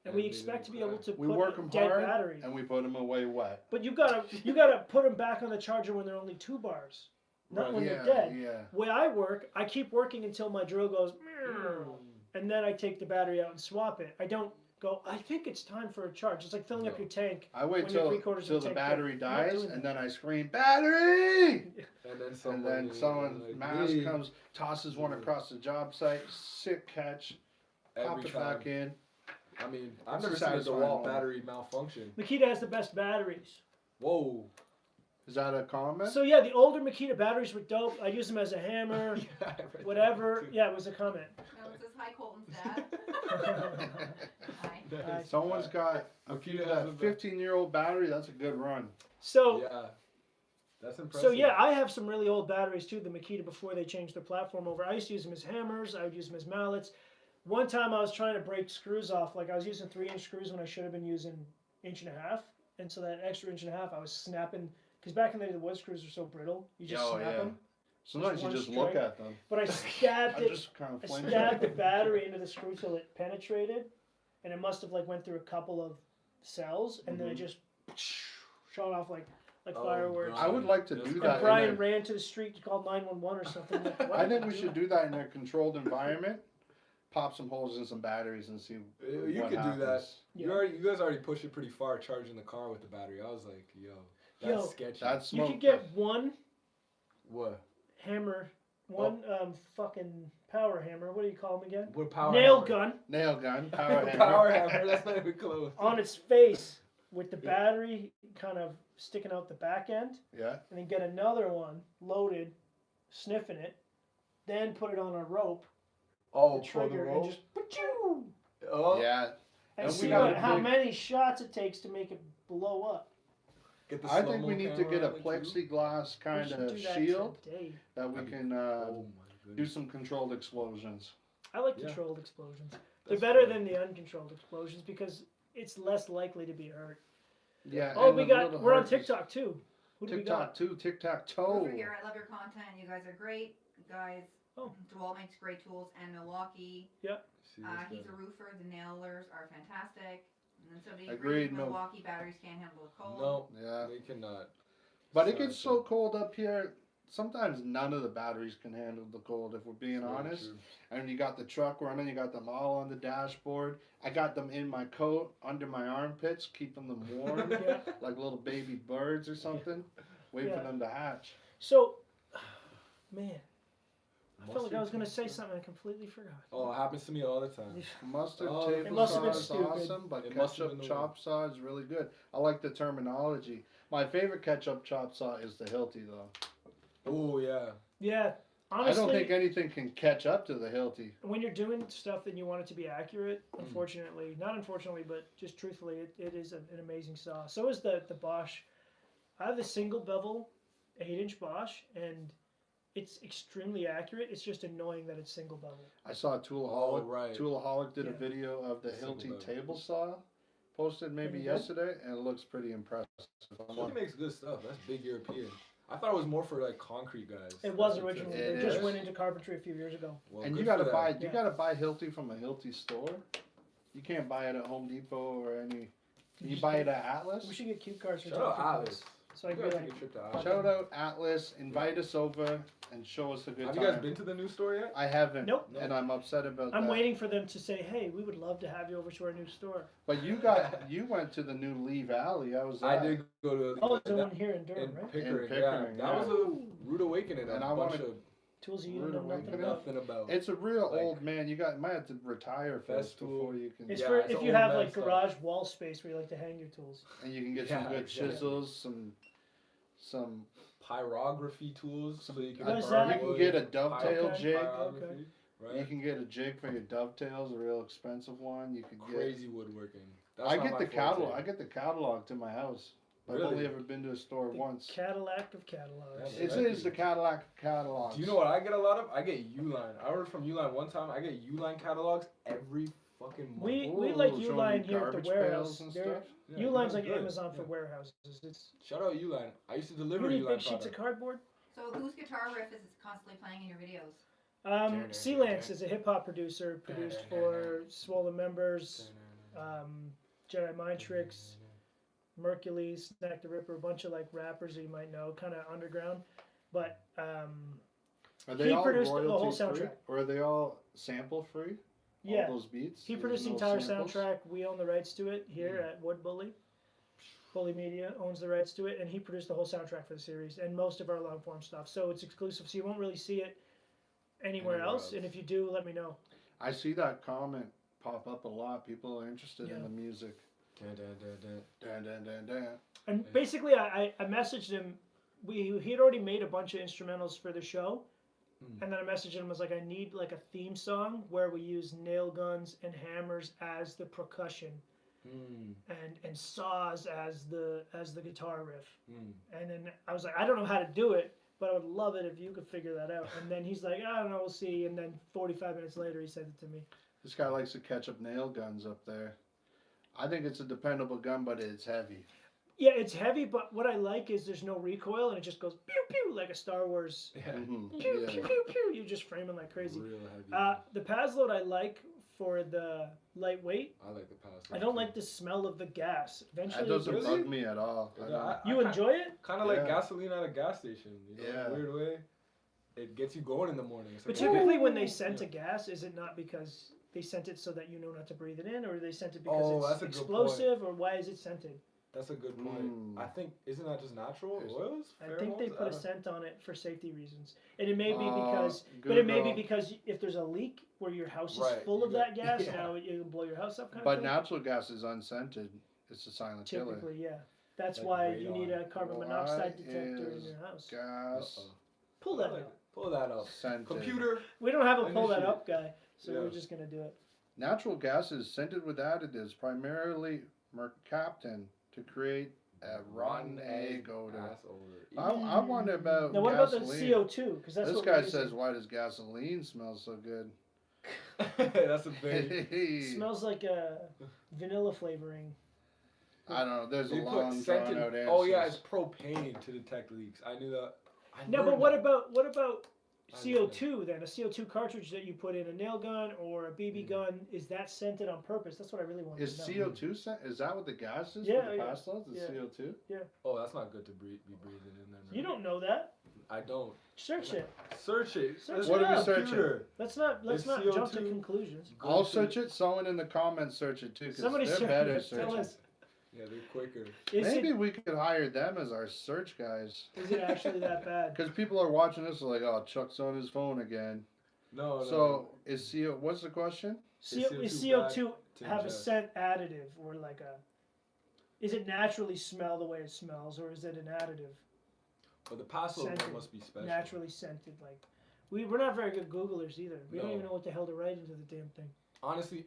And we And expect to be they don't able to We put work 'em dead hard, batteries. and we put them away wet. But you gotta put them back on the charger when they're only 2 bars, not Right. when Yeah, they're dead. yeah. Way I work, I keep working until my drill goes, "Meow," and then I take the battery out and swap it. I don't go, I think it's time for a charge. It's like filling up No. your tank. I wait When you're till 3/4 of till the tank battery full. Not dies, doing and that. then I scream battery. And then And then someone, like, mass "Hey," comes, tosses one across the job site, sick catch, pop every it time. back in. I mean, I've It's a never seen a satisfying DeWalt moment. battery malfunction. Makita has the best batteries. Whoa. Is that a comment? So yeah, the older Makita batteries were dope. I use them as a hammer, Yeah, I read that whatever. too. Yeah, it was a comment. No, it says hi, Colton's dad. Hi. Nice. Someone's got Makita has that a 15-year-old battery. That's a good run. So Yeah. That's impressive. so yeah, I have some really old batteries too. The Makita before they changed their platform over. I used to use them as hammers. I would use them as mallets. One time I was trying to break screws off. Like I was using 3-inch screws when I should have been using 1.5 inch, and so that extra 1.5 inch I was snapping. Because back in the day the wood screws were so brittle, you just Oh, snap yeah. them. Sometimes you one just look strike. at them. But I stabbed I'm it. just kind I of flinching. stabbed the battery into the screw till it penetrated, and it must have like went through a couple of cells, and then it just shot off like Oh, fireworks. God. I would like to That's do crazy. that. And in Brian a- ran to the street, called 911 or something. Like, what I are think you we should doing? do that in a controlled environment. Pop some holes in some batteries and see You what could happens. do that. Yeah. You guys already pushed it pretty far charging the car with the battery. I was like, yo, that's Yo, sketchy. That's You smoke. could get one what? hammer, one fucking power hammer. What do you call them again? What power Nail hammer? gun nail gun, power hammer. Power hammer. That's not even close. on its face with the battery kind of sticking out the back end, Yeah. and then get another one loaded, sniffing it, then put it on a rope, Oh, the for the trigger, and roll. just pachoo, Oh, Yeah. and And we see got a how big- many shots it takes to make it blow up. get the I think slow-mo we need to camera get a on it, too. plexiglass We kind should of do that shield today. that we can Oh my do goodness. some controlled explosions. I like Yeah. controlled explosions. They're That's better fun. than the uncontrolled explosions because it's less likely to be hurt. Yeah. Oh, and we the got little we're on hearts is- TikTok too. Who do we TikTok got? too. Tic tac toe. Over here, I love your content. You guys are great. Guys, Oh. DeWalt makes great tools, and Milwaukee. See this He's guy. a roofer. The nailers are fantastic. And then so do you Agreed, agree? Mil- Milwaukee batteries can't handle the cold. No, Yeah. they cannot. But it Sorry, gets so cold up here. Sometimes none of the batteries can handle the cold. If we're being Very honest. true. And you got the truck running, you got them all on the dashboard. I got them in my coat, under my armpits, keeping them warm, Yeah. like little baby birds or something. Wait Yeah. for them to hatch. So, man, I felt like I Mustard was gonna say taste. something I completely forgot. Oh, it happens to me all the time. Mustard Oh, it table must have saw been is stupid. awesome, but It must have ketchup been the chop saw is really good. I like the terminology. My favorite ketchup chop saw is the Hilti though. Oh yeah. Yeah, I honestly, don't think anything can catch up to the Hilti. when you're doing stuff that you want it to be accurate, unfortunately, not unfortunately, but just truthfully, it is an amazing saw. So is the Bosch. I have the single bevel 8-inch Bosch, and it's extremely accurate. It's just annoying that it's single bevel. I saw Toolaholic. Oh, right. Toolaholic did a Yeah. video of the Single Hilti bevel. table saw, posted maybe Pretty good. yesterday, and it looks pretty impressive. He makes good stuff. That's big European. I thought it was more for like concrete guys. It was That's what originally. It They just is. went into carpentry a few years ago. Well, And good you for gotta them. buy, Yeah. you gotta buy Hilti from a Hilti store. You can't buy it at Home Depot or any. Can you buy it at Atlas? We should get cue cards for Shout out Johnson Atlas. Place. So I You can gotta be take like, a trip to Atlas. Shout out Atlas. Invite us over and show us a good Have time. you guys been to the new store yet? I haven't. Nope. And I'm upset about I'm that. waiting for them to say, "Hey, we would love to have you over to our new store." But you went to the new Lee Valley. How was that? I did go to Oh, it's the that- one here in Durham, in right? Pickering. Pickering, yeah. That yeah. was a rude awakening. And A I bunch wanna- of Tools you Rude don't know nothing awakening. about. Nothing about. It's a real Like- old man. You might have to retire first Festool. before you can. It's Yeah, for it's if you old have man like stuff. garage wall space where you like to hang your tools. And you can get Yeah, some good exactly. chisels, some. Pyrography tools, so you can. What is burn that? You wood. can get a dovetail Okay. jig. Pyrography, You right? can get a jig for your dovetails, a real expensive one. You could get. Crazy woodworking. That's I not get my the catalog. forte. I get the catalog to my house. I've Really? only ever been to a store The once. Cadillac of catalogs. Yeah, It man. is the Cadillac catalog. Do you know what I get a lot of? I get Uline. I ordered from Uline one time. I get Uline catalogs every fucking month. We like Ooh, showing Uline you here at the garbage warehouse. pails and They're- stuff. Yeah, Uline's Uline's like good. Amazon for Yeah. warehouses. It's Shout out Uline. I used to you deliver need Uline big sheets of product. cardboard. So whose guitar riff is constantly playing in your videos? Sealance is a hip hop producer, produced for Swollen Members, Jedi Mind Tricks, Mercury, Snack the Ripper, a bunch of like rappers that you might know, kind of underground. But Are they he all produced the whole royalty free? soundtrack. Or are they all sample free? yeah, All those beats. he There's produced the no entire samples? soundtrack. We own the rights to it here at Wood Bully. Bully Media owns the rights to it, and he produced the whole soundtrack for the series and most of our long form stuff. So it's exclusive, so you won't really see it anywhere else. And if you do, let me know. I see that comment pop up a lot. People are interested Yeah. in the music. Dun, dun, dun, dun. Dun, dun, dun, dun. And Yeah. basically, I messaged him. He had already made a bunch of instrumentals for the show, Hmm. and then I messaged him. I was like, I need like a theme song where we use nail guns and hammers as the percussion, Mm, and saws as the guitar riff. mm. And then I was like, I don't know how to do it, but I would love it if you could figure that out. And then he's like, I don't know, we'll see. And then 45 minutes later, he sent it to me. This guy likes to catch up nail guns up there. I think it's a dependable gun, but it's heavy. Yeah, it's heavy, but what I like is there's no recoil, and it just goes pew pew like a Star Wars. Yeah. Mhm, Pew yeah. pew pew pew. You're just framing like crazy. Real heavy. The Pazload I like for the lightweight. I like the pass. I don't like the smell of the gas. Eventually, That doesn't Really? bug me at all. I don't- you enjoy it, Kind of like Yeah. gasoline at a gas station. You know, in Yeah. a weird way. It gets you going in the morning. It's but like, typically when they "Ooh." scent Yeah. a gas, is it not because they sent it so that you know not to breathe it in, or they sent it Oh, because that's it's a good explosive, or why is it scented? That's a good point. Mm. I think isn't that just natural Yes. oils? I think they Pheromones? put a don't- scent on it for safety reasons, and it may be because, good but it may be girl. because if there's a leak where your house is Right, full you of got- that gas, yeah. now it can blow your house up. Kind But of thing. natural gas is unscented. It's a silent killer. Typically, yeah. That's Like why you radon. need a carbon Why monoxide detector in is your house. Gas Uh-oh. Pull that up. Pull that up. scented. Computer. We don't have a pull that Initiate. up guy, so Yeah. we're just gonna do it. Natural gas is scented with additives, primarily mercaptan, to create a rotten egg odor. Ass odor. I wonder about Now, what about the gasoline. CO2? Because that's This what guy we're says, using. "Why does gasoline smell so good?" That's a big. Hey, Smells like a vanilla flavoring. I don't know. There's a They put long, scented. drawn-out answer. Oh yeah, it's propane to detect leaks. I knew that. I No, but learned what that. about I CO2 then? A CO2 cartridge that you put in a nail gun or a BB Mm. gun, is that scented on purpose? That's what I really want Is to know. CO2 scent? Is that what the gas is Yeah, for the yeah, pass loads? The yeah. CO2? Oh, that's not good to be breathing in there. Man. You don't know that. I don't. Search it. Search it. Search It's it What a are we searching? computer. Let's not Is jump to CO2 conclusions. Go I'll to- search it. Someone in the comments search it too, because Somebody they're search better it. at Tell searching. us. Yeah, they're quicker. Is Maybe it we could hire them as our search guys. is it actually that bad? Because people are watching this like, oh, Chuck's on his phone again. No, no. So is CO? What's the question? Is CO2 CO2 to have a ingest. scent additive or like a? Is it naturally smell the way it smells, or is it an additive, But the password scented, must be special. naturally scented? Like, we're not very good Googlers either. We don't No. even know what the hell to write into the damn thing. Honestly,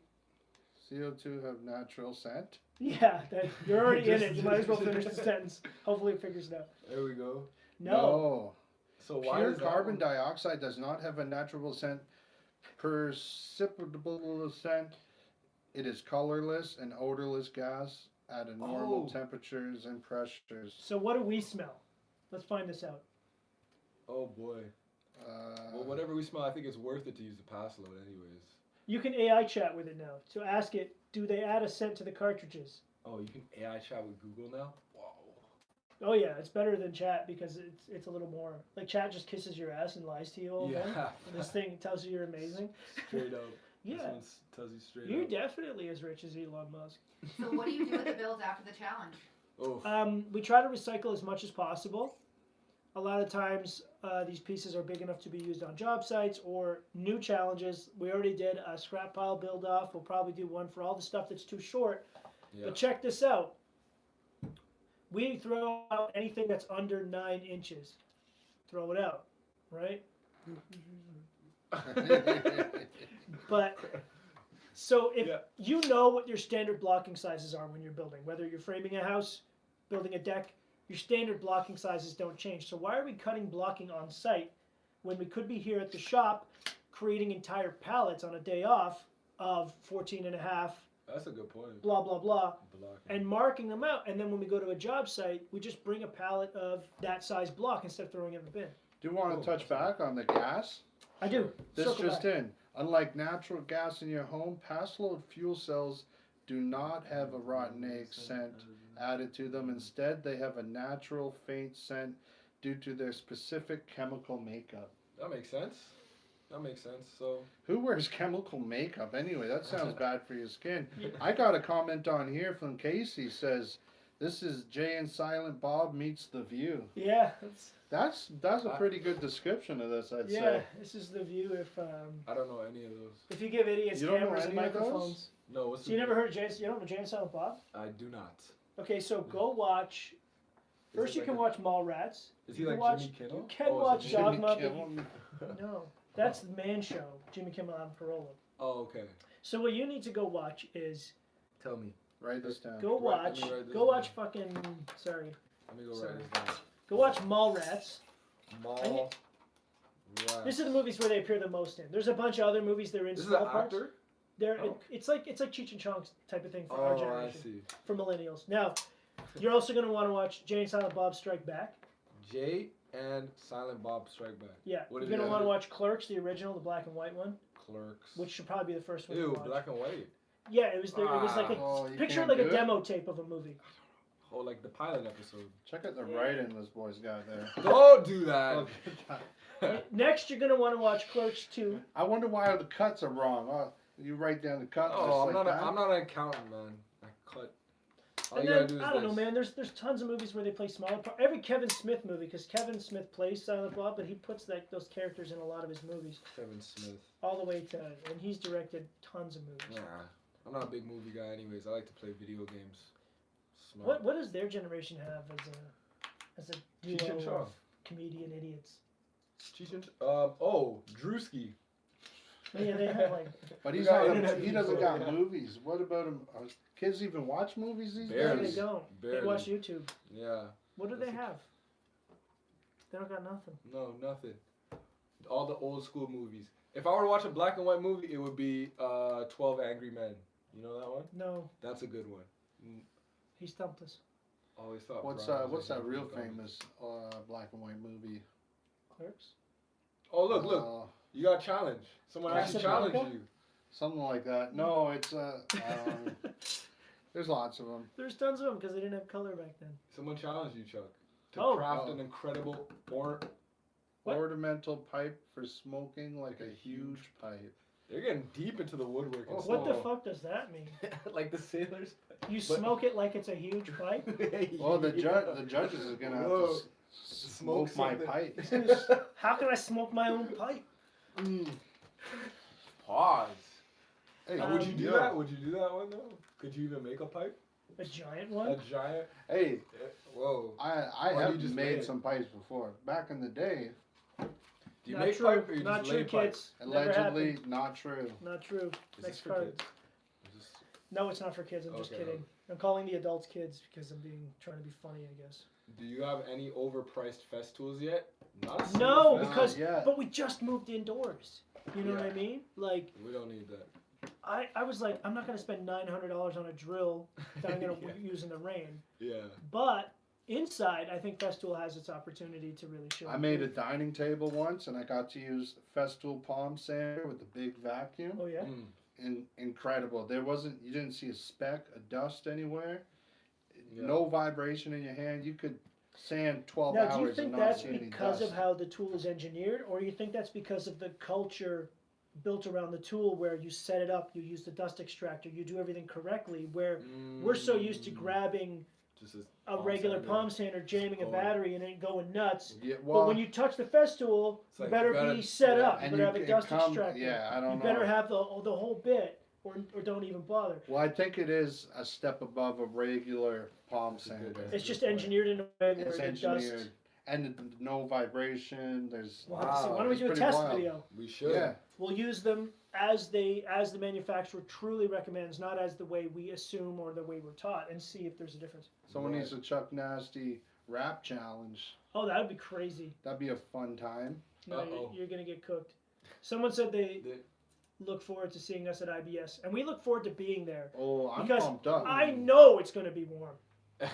CO2 have natural scent? Yeah, you're already in it. You might as well finish the sentence. Hopefully, it figures it out. there we go. No. So why Pure is that carbon one- dioxide does not have a natural scent, perceptible scent. It is colorless and odorless gas at a normal Oh. temperatures and pressures. So what do we smell? Let's find this out. Oh boy. Well, whatever we smell, I think it's worth it to use the pass load, anyways. You can AI chat with it now. So ask it, do they add a scent to the cartridges? Oh, you can AI chat with Google now. Whoa. Oh yeah, it's better than chat because it's a little more like chat just kisses your ass and lies to you all day. Yeah. This thing tells you you're amazing. Straight up. This Yeah, one tells you straight you're up. definitely as rich as Elon Musk. So what do you do with the builds after the challenge? Oh. We try to recycle as much as possible. a lot of times these pieces are big enough to be used on job sites or new challenges. We already did a scrap pile build off. We'll probably do one for all the stuff that's too short. Yeah. But check this out. We throw out anything that's under 9 inches. Throw it out, right? But so if you know what your standard blocking sizes are when you're building, whether you're framing a house, building a deck, your standard blocking sizes don't change. So why are we cutting blocking on site when we could be here at the shop creating entire pallets on a day off of 14 and a half, That's a good point. blah, blah, blah, Blocking. and marking them out. And then when we go to a job site, we just bring a pallet of that size block instead of throwing it in the bin. Do you want to touch back on the gas? I do. This Circle just back. in. Unlike natural gas in your home, pass load fuel cells do not have a rotten egg scent added to them. Instead, they have a natural faint scent due to their specific chemical makeup. That makes sense. That makes sense. So Who wears chemical makeup anyway? That sounds bad for your skin. I got a comment on here from Casey says, "This is Jay and Silent Bob meets The View." Yeah, That's a pretty good description of this, I'd yeah. say. This is the view I don't know any of those. if you give idiots You don't know cameras and any of those? microphones. No, what's So you never heard of Jay? You don't know Jay and Silent Bob? I do not. Okay, so go watch. First, you can watch Mallrats. Is he you like can watch- Jimmy Kimmel? you can Oh, is it watch Jimmy- Dogma. Jimmy but Kimmel. No, that's the Man Show. Jimmy Kimmel and Carolla. Oh, okay. So what you need to go watch is Tell me. Write this down. go Right, let watch. me write this Go down. watch fucking. Sorry. Let me go Sorry. write this down. Go watch Mallrats. Mall. Rat. This are the movies where they appear the most in. There's a bunch of other movies they're in This is small an parts. actor? They're Oh. it's like Cheech and Chong's type of thing for our Oh, I generation, see. for millennials. Now, you're also going to want to watch Jay and Silent Bob Strike Back. Jay and Silent Bob Strike Back. Yeah, What you're is going to that? want to watch Clerks, the original, the black and white one, Clerks. which should probably be the first one Ew, to watch. black and white. Yeah, it was like Oh, you picture it can't like a do it? demo tape of a movie. Oh, like the pilot episode. Check out the writing this boy's got there. Don't do that. Next, you're going to want to watch Clerks 2. I wonder why the cuts are wrong. Oh, you write down the cut. Oh, just I'm like that. not an accountant, man. I cut. All And you gotta then, do is I don't know, this. man, there's tons of movies where they play smaller parts. Every Kevin Smith movie, because Kevin Smith plays Silent Bob, but he puts those characters in a lot of his movies. Kevin Smith. All the way to, and he's directed tons of movies. Nah, I'm not a big movie guy, anyways. I like to play video games. Smart. What does their generation have as a Cheech and duo Chong. of comedian idiots? Cheech and Drewski. Yeah, they have like But We he's got not. internet He doesn't people, got yeah. movies. What about him? Kids even watch movies these no, Barely. they days? don't. They Barely. watch YouTube. Yeah. What do That's they a- have? They don't got nothing. No, nothing. All the old school movies. If I were to watch a black and white movie, it would be 12 Angry Men. You know that one? No, That's a good one. he stumped us. Always thought. What's Brian was what's a that real good guy. famous black and white movie? Clerks. Oh look! You got challenged. Someone actually Casablanca? challenged you. Something like that. No, it's there's lots of them. There's tons of them because they didn't have color back then. Someone challenged you, Chuck, to Oh. craft Oh. an incredible What? Ornamental pipe for smoking like a huge pipe. They're getting deep into the woodworking. Oh, What the stuff. fuck does that mean? Like the sailors. You But- smoke it like it's a huge pipe? Well, the judges are gonna have to Whoa. smoke my something. pipe. How can I smoke my own pipe? Pause. Hey, Would you do yo. that? Would you do that one though? Could you even make a pipe? A giant A one? giant. Hey, Whoa. I Or do have you just made made it? some pipes before. Back in the day, Do you Not make true. pipe or you Not just true, lay pipe? kids. Never allegedly happened. not true. Not true. Is Next this for card. kids? Is this- No, it's not for kids. I'm just Okay, kidding. I'm calling the adults kids because I'm trying to be funny, I guess. Do you have any overpriced fest tools yet? Not a single No, fest. because Yeah. but we just moved indoors. You know what I Yeah. mean? Like We don't need that. I was like, I'm not gonna spend $900 on a drill that I'm gonna Yeah. use in the rain. Yeah. But inside, I think Festool has its opportunity to really show. I made a dining table once, and I got to use Festool palm sander with the big vacuum. Oh yeah. Mm. Incredible. You didn't see a speck of dust anywhere. Yeah. No vibration in your hand. You could sand 12 Now, hours do you think and not that's see any because dust. of how the tool is engineered, or do you think that's because of the culture built around the tool, where you set it up, you use the dust extractor, you do everything correctly, where we're so used to Mm. grabbing Just a palm regular sander. palm sander jamming a Oh. battery and it going nuts. Yeah, But well, when you touch the Festool, It's you like, better you gotta- be set yeah. up. You and better have a it dust come- extractor. Yeah, I don't You know. better have the whole bit, or don't even bother. Well, I think it is a step above a regular palm That's a good sander. answer. It's just point. engineered in a way where It's the engineered, dust. and no vibration. There's We'll have to see. Why don't we it's do a pretty test wild. video? We should. Yeah, We'll use them as the manufacturer truly recommends, not as the way we assume or the way we're taught, and see if there's a difference. someone Right. needs a Chuck Nasty rap challenge. Oh, that would be crazy. That'd be a fun time. No, Uh-oh. you're gonna get cooked. Someone said they The- look forward to seeing us at IBS, and we look forward to being there. Oh, I'm Because pumped up. I know it's gonna be warm.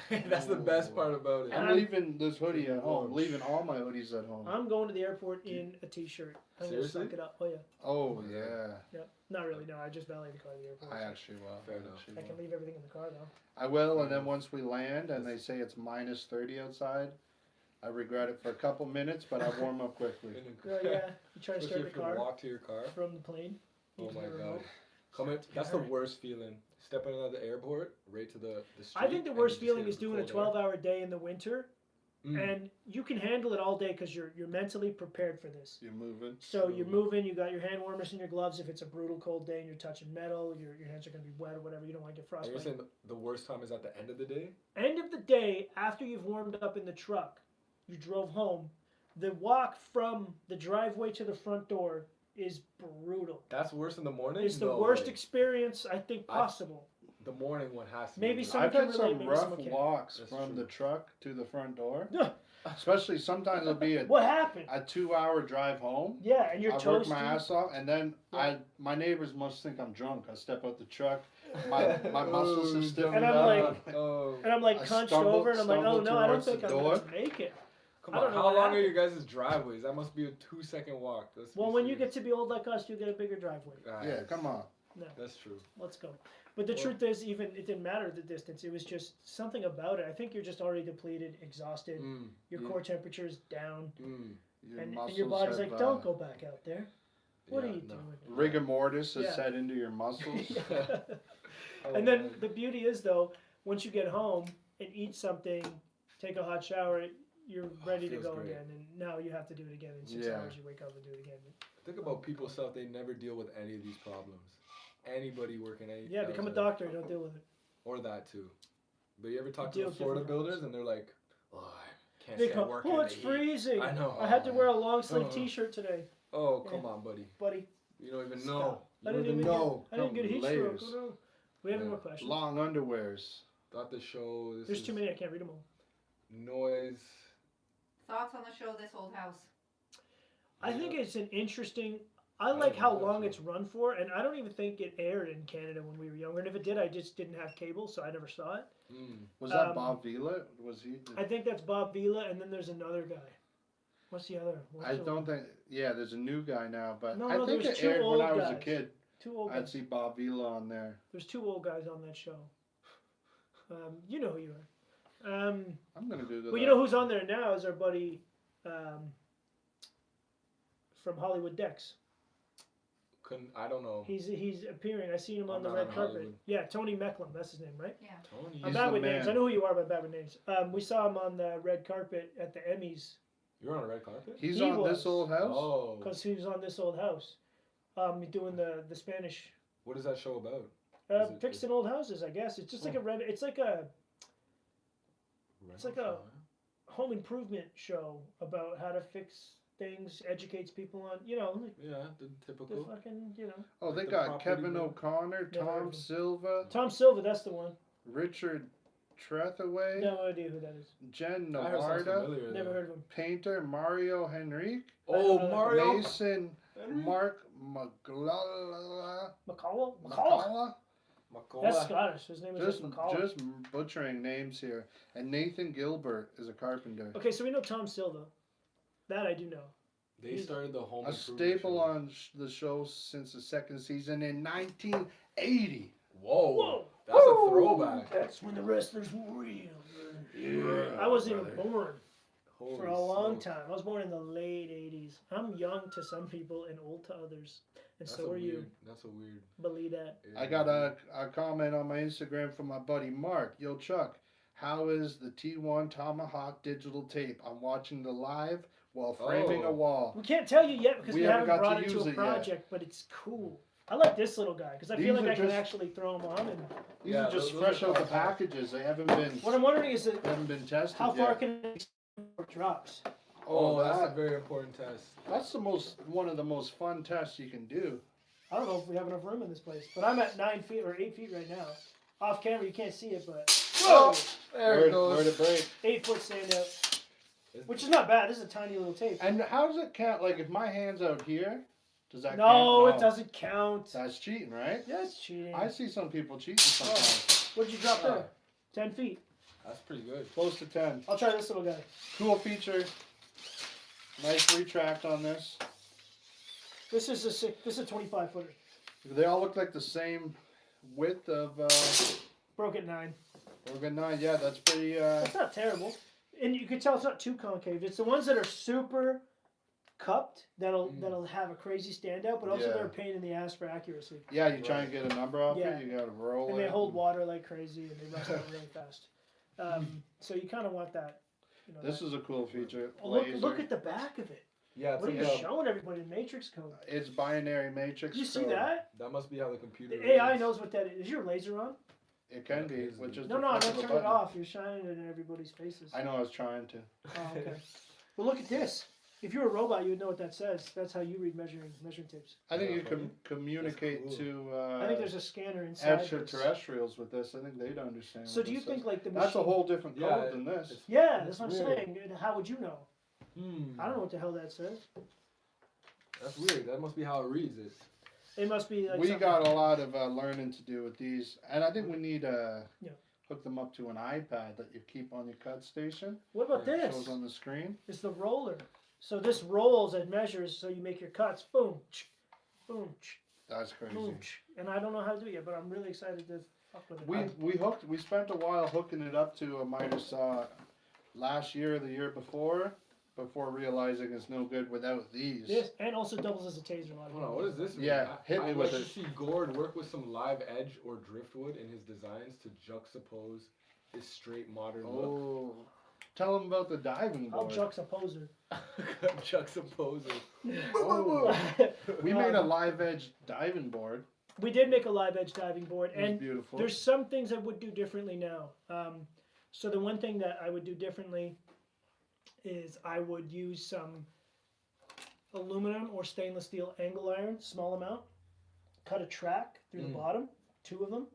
That's the best part about it. And I'm leaving this hoodie at home. Warm. Leaving all my hoodies at home. I'm going to the airport in a t-shirt. I'm Seriously? gonna suck it up. Oh yeah. Oh yeah, Yep. Not really. No, I just valet the car at the airport. I actually will. Fair I enough. actually I can will. leave everything in the car though. I will, and then once we land and they say it's minus 30 outside, I regret it for a couple minutes, but I warm up quickly. Oh yeah. You try to Especially start the if you car walk to your car. from the plane. Oh using my the god. remote. That's the Alright. worst feeling. Stepping out of the airport, right to the street. I think the and worst you just feeling get is doing a cold air. 12-hour day in the winter, and you can handle it all day because you're mentally prepared for this. You're moving. So you're moving, you got your hand warmers and your gloves. If it's a brutal cold day and you're touching metal, your hands are going to be wet or whatever. You don't want to get And you're frostbite. saying the worst time is at the end of the day? End of the day, after you've warmed up in the truck, you drove home, the walk from the driveway to the front door is brutal. That's worse in the morning? It's the No worst way. experience I think possible. The morning one has to Maybe be. some- I've can had relate, some maybe rough someone can't. walks That's from true. the truck to the front door. Yeah. Especially sometimes it'll be What happened? a 2-hour drive home. Yeah, and you're I work toasty. my ass off, and then Yeah. my neighbors must think I'm drunk. I step out the truck, my muscles have Oh, stiffened And I'm up. like- oh. And I'm like I hunched stumbled- over, and I'm like, oh stumbled no, I don't towards the think I'm door. gonna make it. Come I on, don't know how what long are happened. your guys' driveways? That must be a 2-second walk. Let's Well, be when you get serious. to be old like us, you get a bigger driveway. Yeah, come on. That's true. Let's go. But the Well- truth is, even it didn't matter the distance. It was just something about it. I think you're just already depleted, exhausted. Your Yeah. core temperature's down, Your and muscles your body's have, like, "Don't go back out there. What Yeah, are you no. doing?" Rigor mortis is Yeah. set into your muscles. Oh, And then man. the beauty is, though, once you get home and eat something, take a hot shower, you're ready to feels go great. again. And now you have to do it again in 6 Yeah. hours. You wake up and do it again. Think about people self, they never deal with any of these problems. Anybody working any Yeah, become a outside- doctor. Don't deal with it. Or that too. But you ever talk to Deal the with Florida different builders and they're like, oh, I can't They stay go, at work "Oh, in it's the heat." freezing. I know. I had to wear a long sleeve Uh-uh. T-shirt today, Oh, come on, buddy. buddy. You don't even Stop. know. You I don't didn't even even know. I didn't get a heat stroke. Layers. Oh, no. We have any Yeah. more questions? Long underwears. Thought the show. This There's is too many. I can't read them all. Noise. Thoughts on the show This Old House? I think Yeah. it's an interesting. I don't like how know that long show. it's run for, and I don't even think it aired in Canada when we were younger. And if it did, I just didn't have cable, so I never saw it. Was that Um, Bob Vila? Was he? I think that's Bob Vila, and then there's another guy. What's the other? What's I the don't one? think. Yeah, there's a new guy now, but No, I no, think there's it two aired when old I was a guys. kid. Two old I'd guys. see Bob Vila on there. There's two old guys on that show. You know who you are. I'm gonna Google Well, that. you know who's on there now is our buddy from Hollywood Decks. I don't know. He's appearing. I seen him on I'm the not red on carpet. Hollywood. Yeah, Tony Mecklem. That's his name, right? Yeah. Tony. I'm He's bad the with names. man. I know who you are, but bad with names. We saw him on the red carpet at the Emmys You're on a red carpet? He's He on was. This Old House. Oh. because he was on This Old House, doing the Spanish What is that show about? Is it- fixing old houses. I guess it's just like a red. It's like a like a- Rental home improvement show about how to fix things, educates people on like, show? Yeah, the the typical. fucking Oh, they the got property Kevin bill. O'Connor, Never heard of Tom him. Silva, Tom Silva. That's the one. Richard Trethaway, No idea who that is. Jen I heard something Navarda, familiar Never there. heard of him. Painter Mario Henrique, Oh, I don't know. Mario. Mason Henry? Mark McGlala. McCullough. That's Scottish. His name is Just, McCullough. just butchering names here. And Nathan Gilbert is a carpenter. Okay, so we know Tom Silva. That I do know. They started the home A improvement staple show. on the show since the second season in 1980. Whoa. That's a throwback. That's when the wrestlers were real. Yeah, I wasn't brother. even born Holy for a long smokes. time. I was born in the late 80s. I'm young to some people and old to others. And That's so a are you. weird- That's a weird. Believe that. I got a comment on my Instagram from my buddy Mark. Yo, Chuck, How is the T1 Tomahawk digital tape? I'm watching the live while framing a Oh. wall. We can't tell you yet because We we haven't haven't got to brought it to use a it yet. project, but it's cool. I like this little guy because I feel These like are I can just- actually throw them on. And These Yeah, are just those fresh are out the compact. packages. They haven't been what I'm wondering is that tested how far yet. can it before it drops? Oh, that's that- a very important test. That's one of the most fun tests you can do. I don't know if we have enough room in this place, but I'm at 9 feet or 8 feet right now. Off camera, you can't see it, but Whoa! There Where'd it goes. it break? 8-foot standout, which is not bad. This is a tiny little tape. And how does it count? Like if my hand's out here, does that count? No, it doesn't count. That's cheating, right? Yeah, it's cheating. I see some people cheating sometimes. What did you drop Oh. there? 10 feet. That's pretty good. Close to 10. I'll try this little guy. Cool feature. Nice retract on this. This is a 25 footer. They all look like the same width of Broke at 9. Organ 9. Yeah, that's pretty. That's not terrible. And you can tell it's not too concave. It's the ones that are super cupped that'll have a crazy standout, but also Yeah. they're a pain in the ass for accuracy. Yeah, you try and get a number off Yeah. it, you gotta roll And it. they hold water like crazy and they rust out really fast. So you kind of want that. You know, This that. is a cool feature. Oh, Laser. look at the back of it. Yeah, it's What are like you a, showing everybody in matrix code? It's binary matrix. You see code. that? that must be how the computer. The AI reads. knows what that is. Is your laser on? It can be, Yeah, which is No, the no, I'm click not of a turning it button. off. You're shining it in everybody's faces. I know I was trying to. Oh, okay. Well, look at this. If you're a robot, you would know what that says. That's how you read measuring tapes. I think Yeah, you can funny. communicate That's to I think there's a scanner inside this. extraterrestrials with this. I think they'd understand. So what do you it think says. like the That's machine? a whole different code Yeah, than this? it's- Yeah, that's what I'm weird. saying. And how would you know? I don't know what the hell that says. That's weird. That must be how it reads it. It must be like We something- got a lot of learning to do with these, and I think we need to Yeah. hook them up to an iPad that you keep on your cut station. What about Yeah, It this? shows on the screen. It's the roller. So this rolls and measures, so you make your cuts. Boom, boom, That's crazy. boom. And I don't know how to do it yet, but I'm really excited to fuck with it. We spent a while hooking it up to a miter saw last year or the year before realizing it's no good without these. This and also doubles as a taser. A lot of Hold on, people what does do. this mean? Yeah, hit me I'd with like it. to see Gord work with some live edge or driftwood in his designs to juxtapose his straight modern look. Oh, tell them about the diving I'll board. juxtapose her. Juxtapose it. Oh. We made a live edge diving board. We did make a live edge diving board, It was and beautiful. there's some things I would do differently now. So the one thing that I would do differently is I would use some aluminum or stainless steel angle iron, small amount, cut a track through the bottom, 2 of them,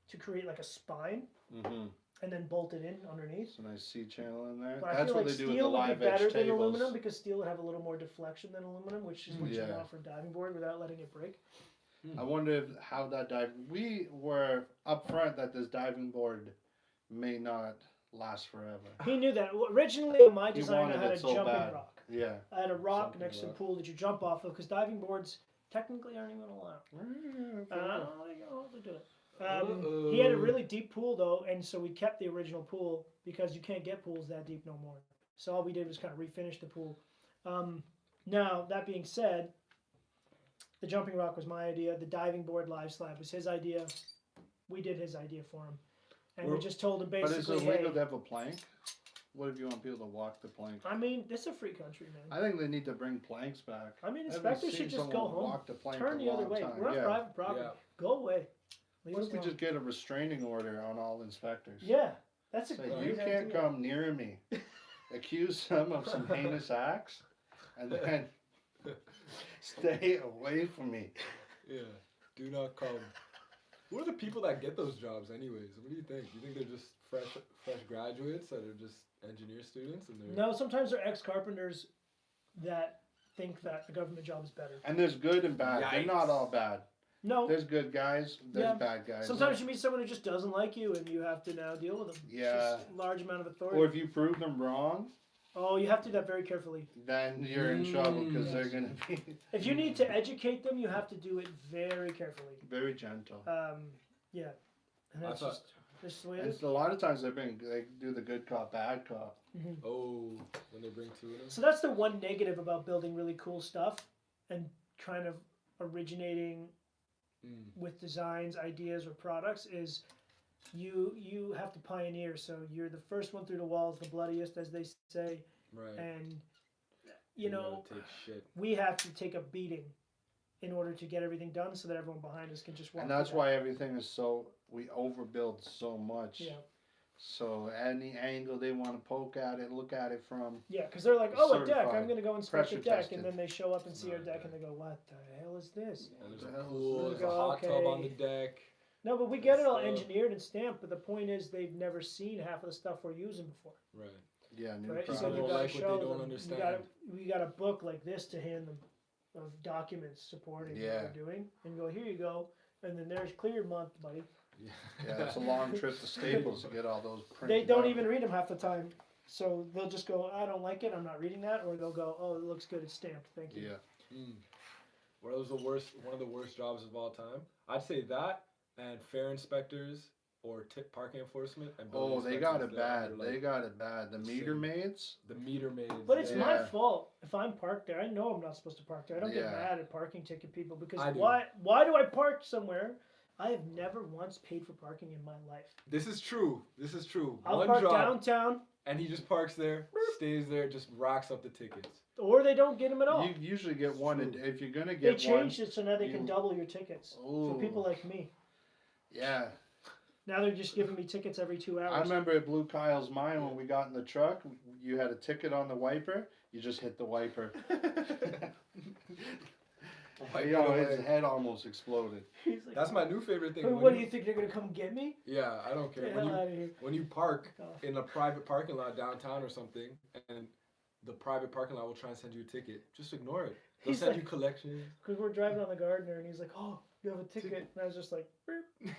to create like a spine, Mm-hmm. and then bolt it in underneath. It's a nice C channel in there. But I That's feel what like they do with the steel would be live better edge than tables. aluminum because steel would have a little more deflection than aluminum, which is what you Yeah. want for a diving board without letting it break. I wonder how that dive. We were upfront that this diving board may not last forever. He knew that. Originally, in my He design, I wanted had it a so jumping bad. rock. Yeah. I had a rock Jumping next to the rock. pool that you jump off of because diving boards technically aren't even allowed. They do it. He had a really deep pool though, and so we kept the original pool because you can't get pools that deep no more. So all we did was kind of refinish the pool. Now that being said, the jumping rock was my idea. The diving board live slab was his idea. We did his idea for him, and we Well, just told him But is basically, it hey, legal to have a plank? What if you want people to walk the plank? I mean, this is a free country, man. I think they need to bring planks back. I mean, I haven't inspectors seen should just go someone home. walk the plank Turn a the other long way. time. We're on Yeah. private property. Yeah. Go away. Leave What us if we alone. just get a restraining order on all inspectors? Yeah, that's a Say, great you can't idea. come near me. Accuse them of some heinous acts, and then stay away from me. Yeah. Do not come. Who are the people that get those jobs, anyways? What do you think? Do you think they're just fresh graduates that are just engineer students and they're No, sometimes they're ex-carpenters that think that the government job is better. And there's good and bad. They're not Yikes. all bad. No, There's good guys. There's Yeah. bad guys. sometimes you meet someone who just doesn't like you, and you have to now deal with them. It's Yeah. just a large amount of authority. Or if you prove them wrong, Oh, you have to do that very carefully. then you're in trouble because they're Yes. going to be If you need to educate them, you have to do it very carefully. very gentle. Yeah, and I that's thought- just the way it And is. a lot of times they do the good cop, bad cop. oh when they bring tuna? So that's the one negative about building really cool stuff and kind of originating with designs, ideas, or products is you have to pioneer. So you're the first one through the walls, the bloodiest, as they say, Right. and You know gotta take shit. we have to take a beating in order to get everything done, so that everyone behind us can just walk. And that's through why everything is so, we overbuild so much. that. Yeah. So any angle they want to poke at it, look at it from. Yeah, because they're like, oh, a deck. Certified, I'm gonna go inspect the pressure deck, tested. and then they show up and It's see our not a deck, deck. and they go, what the hell is this? And there's the a hell is pool, this? there's a hot tub on the Okay. deck. No, but we get it all That's, engineered and stamped. But the point is, they've never seen half of the stuff we're using before, Right. Yeah, new right? People So you don't gotta like what show they don't them. understand. We got a book like this to hand them of documents supporting Yeah. what we're doing, and go, here you go, and then there's clear month, buddy. Yeah. Yeah, it's a long trip to Staples to get all those printed. They don't out. even read them half the time. So they'll just go, I don't like it, I'm not reading that, or they'll go, oh, it looks good, it's stamped, thank you. Yeah. One of the worst jobs of all time. I'd say that and fair inspectors or parking enforcement and building Oh, they got inspectors it that bad. are, like, They got it bad. The meter same. maids. the meter maids. But it's yeah. my Yeah. fault if I'm parked there. I know I'm not supposed to park there. I don't get Yeah. mad at parking ticket people because I do. why do I park somewhere? I have never once paid for parking in my life. This is true. This is true. I'll One park job, downtown, and he just parks there, stays there, just racks up the tickets. or they don't get them at all. You usually get one, and True. if you're gonna They get changed it so now they can you- double your tickets for Ooh. people like me. Yeah, Now they're just giving me tickets every 2 hours. I remember it blew Kyle's mind when we got in the truck. You had a ticket on the wiper. You just hit the wiper. Wipe it Yo, away. his head almost exploded. He's like, That's my new favorite thing. "Who- When what do you think they're gonna come get me? Yeah, I don't Get care. the hell out of here. When you park Oh. in a private parking lot downtown or something, and the private parking lot will try and send you a ticket, just ignore it. They'll He's send like- you collections. Because we're driving on the Gardner, and he's like, "Oh, you have a ticket," and I was just like, "Beep,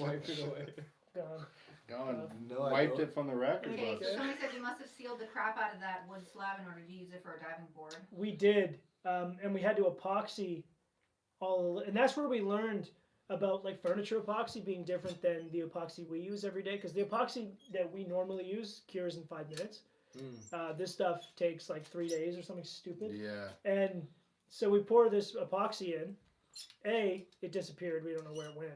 Wipe it away. gone." Gone. No, I Wiped don't. it from the record Okay, books. so somebody said you must have sealed the crap out of that wood slab in order to use it for a diving board. We did, and we had to epoxy all, and that's where we learned about like furniture epoxy being different than the epoxy we use every day. Because the epoxy that we normally use cures in 5 minutes. This stuff takes like 3 days or something stupid. Yeah. And so we pour this epoxy in. It disappeared. We don't know where it went.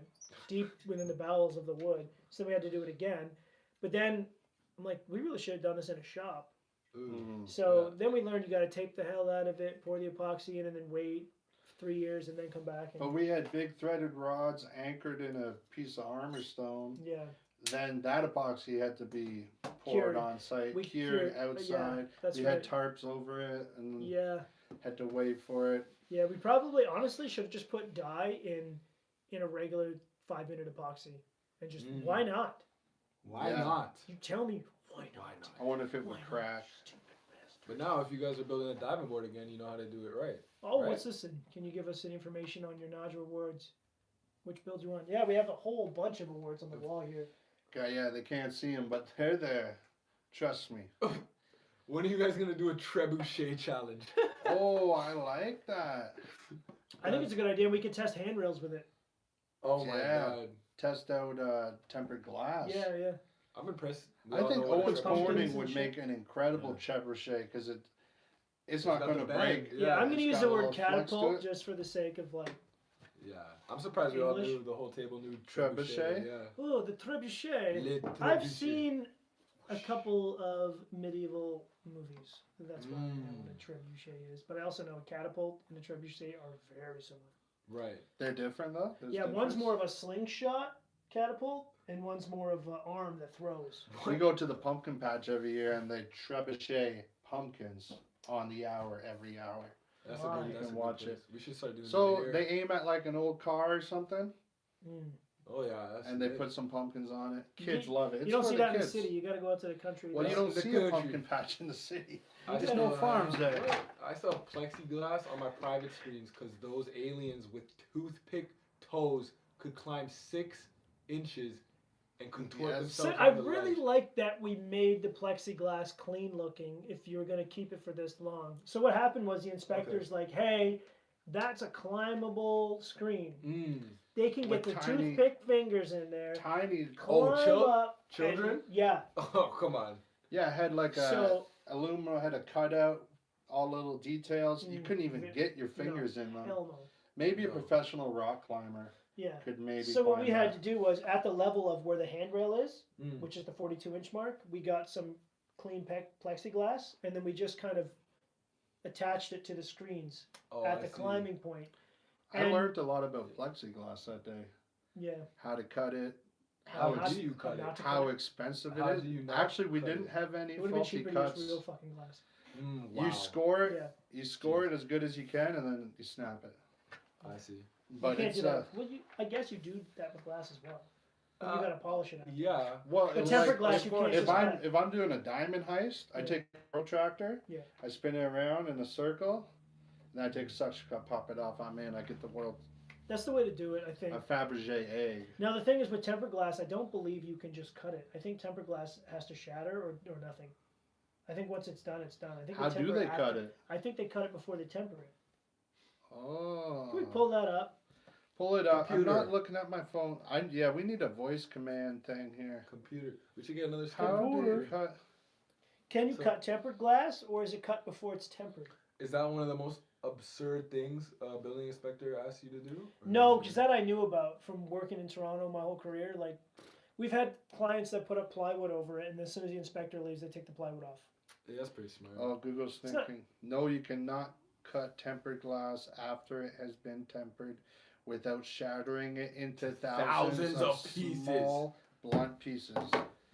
Deep within the bowels of the wood. So we had to do it again. But then I'm like, we really should have done this in a shop. Ooh. So then we learned you got to tape the hell out of it, pour the epoxy in, and then wait 3 years and then come back. But And, we had big threaded rods anchored in a piece of armor stone. yeah, Then that epoxy had to be poured Cured. on site, we cured yeah, outside. that's We right. had tarps over it and Yeah, had to wait for it. yeah. We probably honestly should have just put dye in a regular 5-minute epoxy, and just why not? Why Yeah. not? You tell me why not? Why not? I wonder if it would Why not? crash. But now, if you guys are building a diving board again, you know how to do it right. Oh, Right. what's this in? Can you give us any information on your Nodge awards? Which build you want? Yeah, we have a whole bunch of awards on the wall here. Okay, yeah, they can't see them, but they're there. Trust me. When are you guys gonna do a trebuchet challenge? Oh, I like that. I think it's a good idea. We could test handrails with it. Oh my Yeah. god, Test out tempered glass. Yeah. I'm impressed. We I all think know what a Owens pumpkins trebuchet Corning and would shit. make an incredible trebuchet because it's not got going the to bang. break. Yeah, I'm it's gonna use got the a word little flex to catapult it. just for the sake of like, Yeah, I'm surprised we all English? knew the whole table knew Trebuchet? Yeah. oh, the trebuchet. Le I've trebuchet. seen a couple of medieval movies. That's why I know what a trebuchet is. But I also know a catapult and a trebuchet are very similar. Right. They're different though. There's Yeah, one's difference? more of a slingshot catapult, and one's more of an arm that throws. We go to the pumpkin patch every year, and they trebuchet pumpkins on the hour every hour. That's Wow. a good. You That's can a watch good it. place. We should start doing So that here. they aim at like an old car or something, Mm. Oh yeah. That's and they lit. put some pumpkins on it. You Kids get- love it. It's You don't for see the that in kids. the city. You got to go out to the country. Well, you That's don't in the see a country. pumpkin patch in the city. I There's still no farms have- there. I still have plexiglass on my private screens because those aliens with toothpick toes could climb 6 inches and contort Yes. So themselves. I on the really ledge. like that we made the plexiglass clean looking if you were going to keep it for this long. So what happened was the inspector's like, hey, that's a climbable screen. They can get With the tiny- toothpick fingers in there, Tiny. climb up. and- children? yeah. Oh come on. Yeah, it had like a So, aluminum, had a cutout, all little details. You Mm, couldn't even no, get your fingers in them. hell no. Maybe a No. professional rock climber. Yeah. could maybe. So what we find had that. to do was at the level of where the handrail is, Mm. which is the 42-inch mark, we got some clean plexiglass, and then we just kind of attached it to the screens Oh, at I the see. climbing point. I And- learned a lot about plexiglass that day. Yeah. How to cut it, How not do to- you cut not it? to how cut it. expensive How it is. do you not Actually, we cut didn't it? have any It would have been faulty cheaper to cuts. use real fucking glass. Wow. You score it. Yeah. You score it as good as you can, and then you snap it. I see. But you can't it's do that. Well, I guess you do that with glass as well. But you Uh, gotta polish it. After. Yeah. well, But it's tempered like, glass, you can't if just I'm cut. if I'm doing a diamond heist, I Yeah. take a protractor, Yeah. I spin it around in a circle, and I take such cut, pop it off. I get the world That's the way to do it, I think. a Fabergé egg. Now the thing is with tempered glass, I don't believe you can just cut it. I think tempered glass has to shatter or nothing. I think once it's done, it's done. I think How do they cut it? I think they cut it before they temper it. Oh, Can we pull that up? pull it up. Computer. I'm not looking at my phone. We need a voice command thing here. Computer. We should get another screen. How do Computer. you cut? Can you So- cut tempered glass, or is it cut before it's tempered? Is that one of the most absurd things a building inspector asks you to do? Or No, is because it- that I knew about from working in Toronto my whole career. Like, we've had clients that put up plywood over it, and as soon as the inspector leaves, they take the plywood off. Yeah, that's pretty smart. Oh, Google's It's not- thinking. No, you cannot cut tempered glass after it has been tempered without shattering it into thousands Thousands of of pieces. small, blunt pieces.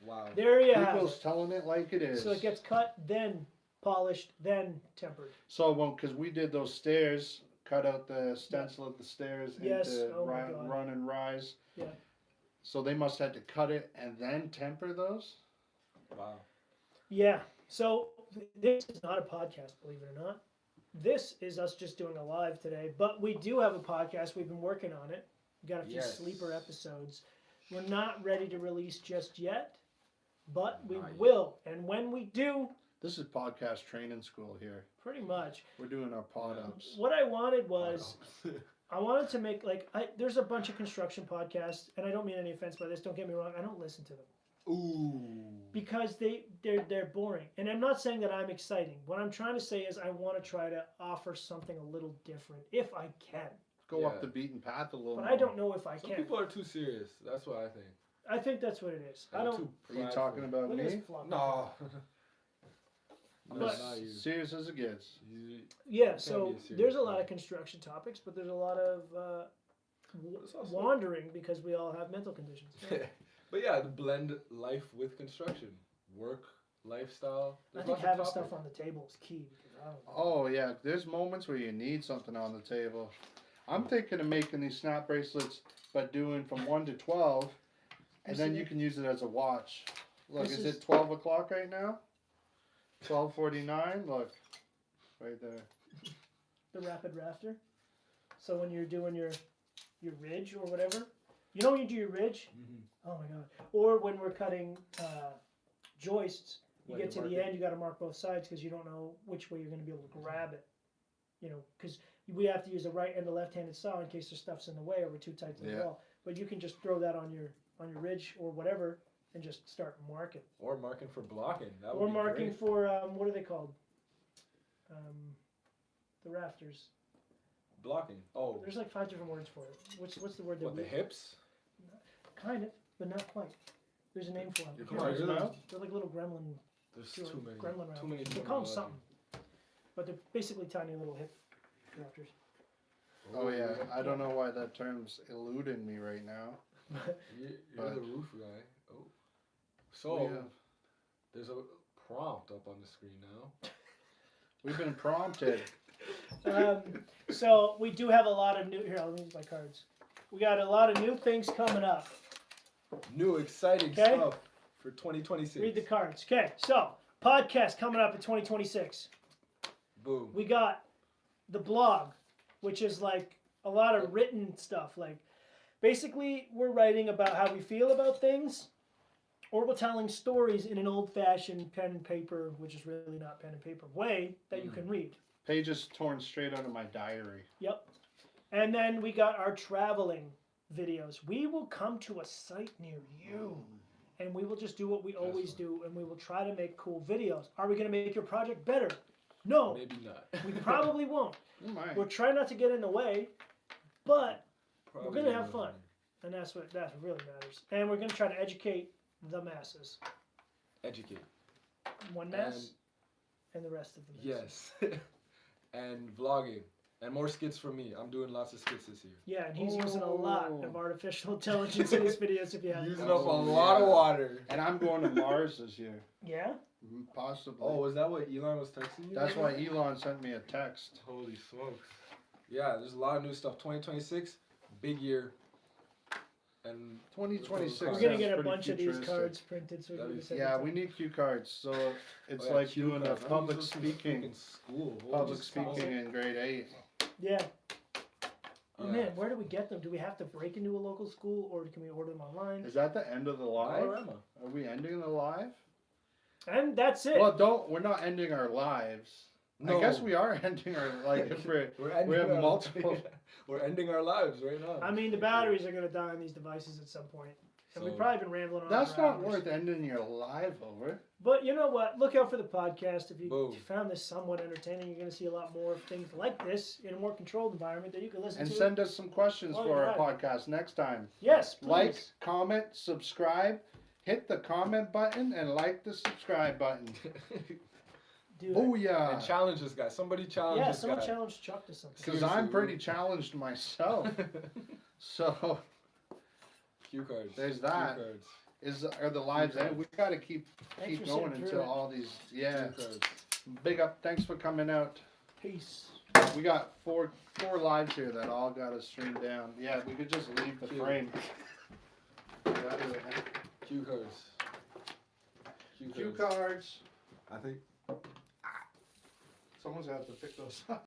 Wow. There you have Google's it. telling it like it is. So it gets cut, then polished, then tempered. So, because we did those stairs, cut out the stencil of the stairs Yes, into oh my God. run and rise. Yeah. So they must have to cut it and then temper those. Wow. Yeah. So this is not a podcast, believe it or not. This is us just doing a live today, but we do have a podcast. We've been working on it. We got a few Yes. sleeper episodes. We're not ready to release just yet, but we Not yet. will. And when we do, This is podcast training school here. pretty much, We're doing our pod ups. what I wanted was I wanted to make there's a bunch of construction podcasts, and I don't mean any offense by this. Don't get me wrong. I don't listen to them. Ooh. Because they're boring, and I'm not saying that I'm exciting. What I'm trying to say is I want to try to offer something a little different if I can, Go Yeah. off the beaten path a little but more. I don't know if I Some can. people are too serious. That's what I think. I think that's what it is. I They're don't. too Are you prideful. talking about Look at this me? flop. No. I'm But- as not you. serious as it gets. You- Yeah, Can't so be a serious there's a lot guy. of construction topics, but there's a lot of It's also- wandering because we all have mental conditions. But yeah, to blend life with construction, work, lifestyle. I There's think lots of having topics. stuff on the table is key. Because I don't know. Oh yeah, there's moments where you need something on the table. I'm thinking of making these snap bracelets, but doing from 1 to 12, and then you can use it as a watch. Look, This is is- it 12 o'clock right now? 12:49. Look, right there. The rapid rafter. So when you're doing your ridge or whatever, you know when you do your ridge. Mhm. Oh my god! Or when we're cutting joists, you Like get to mark the it. end, you got to mark both sides because you don't know which way you're going to be able to grab it. You know, because we have to use the right and the left-handed saw in case there's stuff's in the way or we're too tight to the Yeah. wall. But you can just throw that on your ridge or whatever and just start marking. Or marking for blocking. That would Or be marking great. for what are they called? The rafters. Blocking. Oh, There's like 5 different words for it. What's the word that what, the we hips? kind of, but not quite. There's a name for them. You're Come on, you're you're the- the- They're like little gremlin. There's Sure, too many. gremlin Too many. They call them something, but they're basically tiny little hip rafters. Oh yeah, I don't know why that term's eluding me right now. You're But- the roof guy. Oh. So, We have- there's a prompt up on the screen now. We've been prompted. So we do have a lot of new. Here, I'll move my cards. We got a lot of new things coming up. New exciting Okay. stuff for 2026. Read the cards. Okay, so podcast coming up in 2026. Boom. We got the blog, which is like a lot of written stuff. Like basically, we're writing about how we feel about things, or we're telling stories in an old-fashioned pen and paper, which is really not pen and paper way that you can read. Pages torn straight out of my diary. Yep. And then we got our traveling videos. We will come to a site near you, and we will just do what we always do, and we will try to make cool videos. Are we going to make your project better? No, Maybe not. we probably won't. Oh my. We're trying not to get in the way, but Probably gonna have enough fun. money. And that's what really matters. And we're gonna try to educate the masses. Educate. One mass and the rest of the masses. Yes. And vlogging. And more skits from me. I'm doing lots of skits this year. Yeah, and he's using a lot of artificial intelligence in his videos if you haven't. Using Oh, up a lot of yeah. water. And I'm going to Mars this year. Yeah? Possibly. Oh, was that what Elon was texting you? That's why Elon sent me a text. Holy smokes. Yeah, there's a lot of new stuff. 2026, big year. And 2026. We're We're gonna sounds get a pretty bunch of these futuristic. cards printed so we That'd can be- send Yeah, it to we them. need cue cards. So it's oh yeah, like cue doing a cards. I'm public using some speaking. freaking School. Holy Public smokes. speaking in grade 8. Yeah. Oh Yeah. man, where do we get them? Do we have to break into a local school or can we order them online? Is that the end of the live? Diorama. Are we ending the live? And that's it. Well, we're not ending our lives. No. I guess we are ending our if We're ending we have our- multiple. We're ending our lives right now. I mean, the batteries are gonna die on these devices at some point. And we've So- probably been rambling on. That's for not hours. worth ending your live over. But you know what? Look out for the podcast. If you Boom. found this somewhat entertaining, you're going to see a lot more of things like this in a more controlled environment that you can listen And to. send us some questions While for you're our at podcast next time. Yes, please. Like, comment, subscribe. Hit the comment button and like the subscribe button. Do it. Booyah! And challenge this guy. Somebody challenge Yeah, this someone guy. challenged Chuck to something. Because Seriously, I'm pretty we- challenged myself. So Cue cards. There's Cue that. cards. Are the lives end? We gotta keep Thanks for going sitting through until it. all these. Yeah. Cue cards. Big up. Thanks for coming out. Peace. We got four lives here that all got us streamed down. Yeah, we could just leave the Cue. frame. Cue cards. Cue cards. I think Someone's gonna have to pick those up.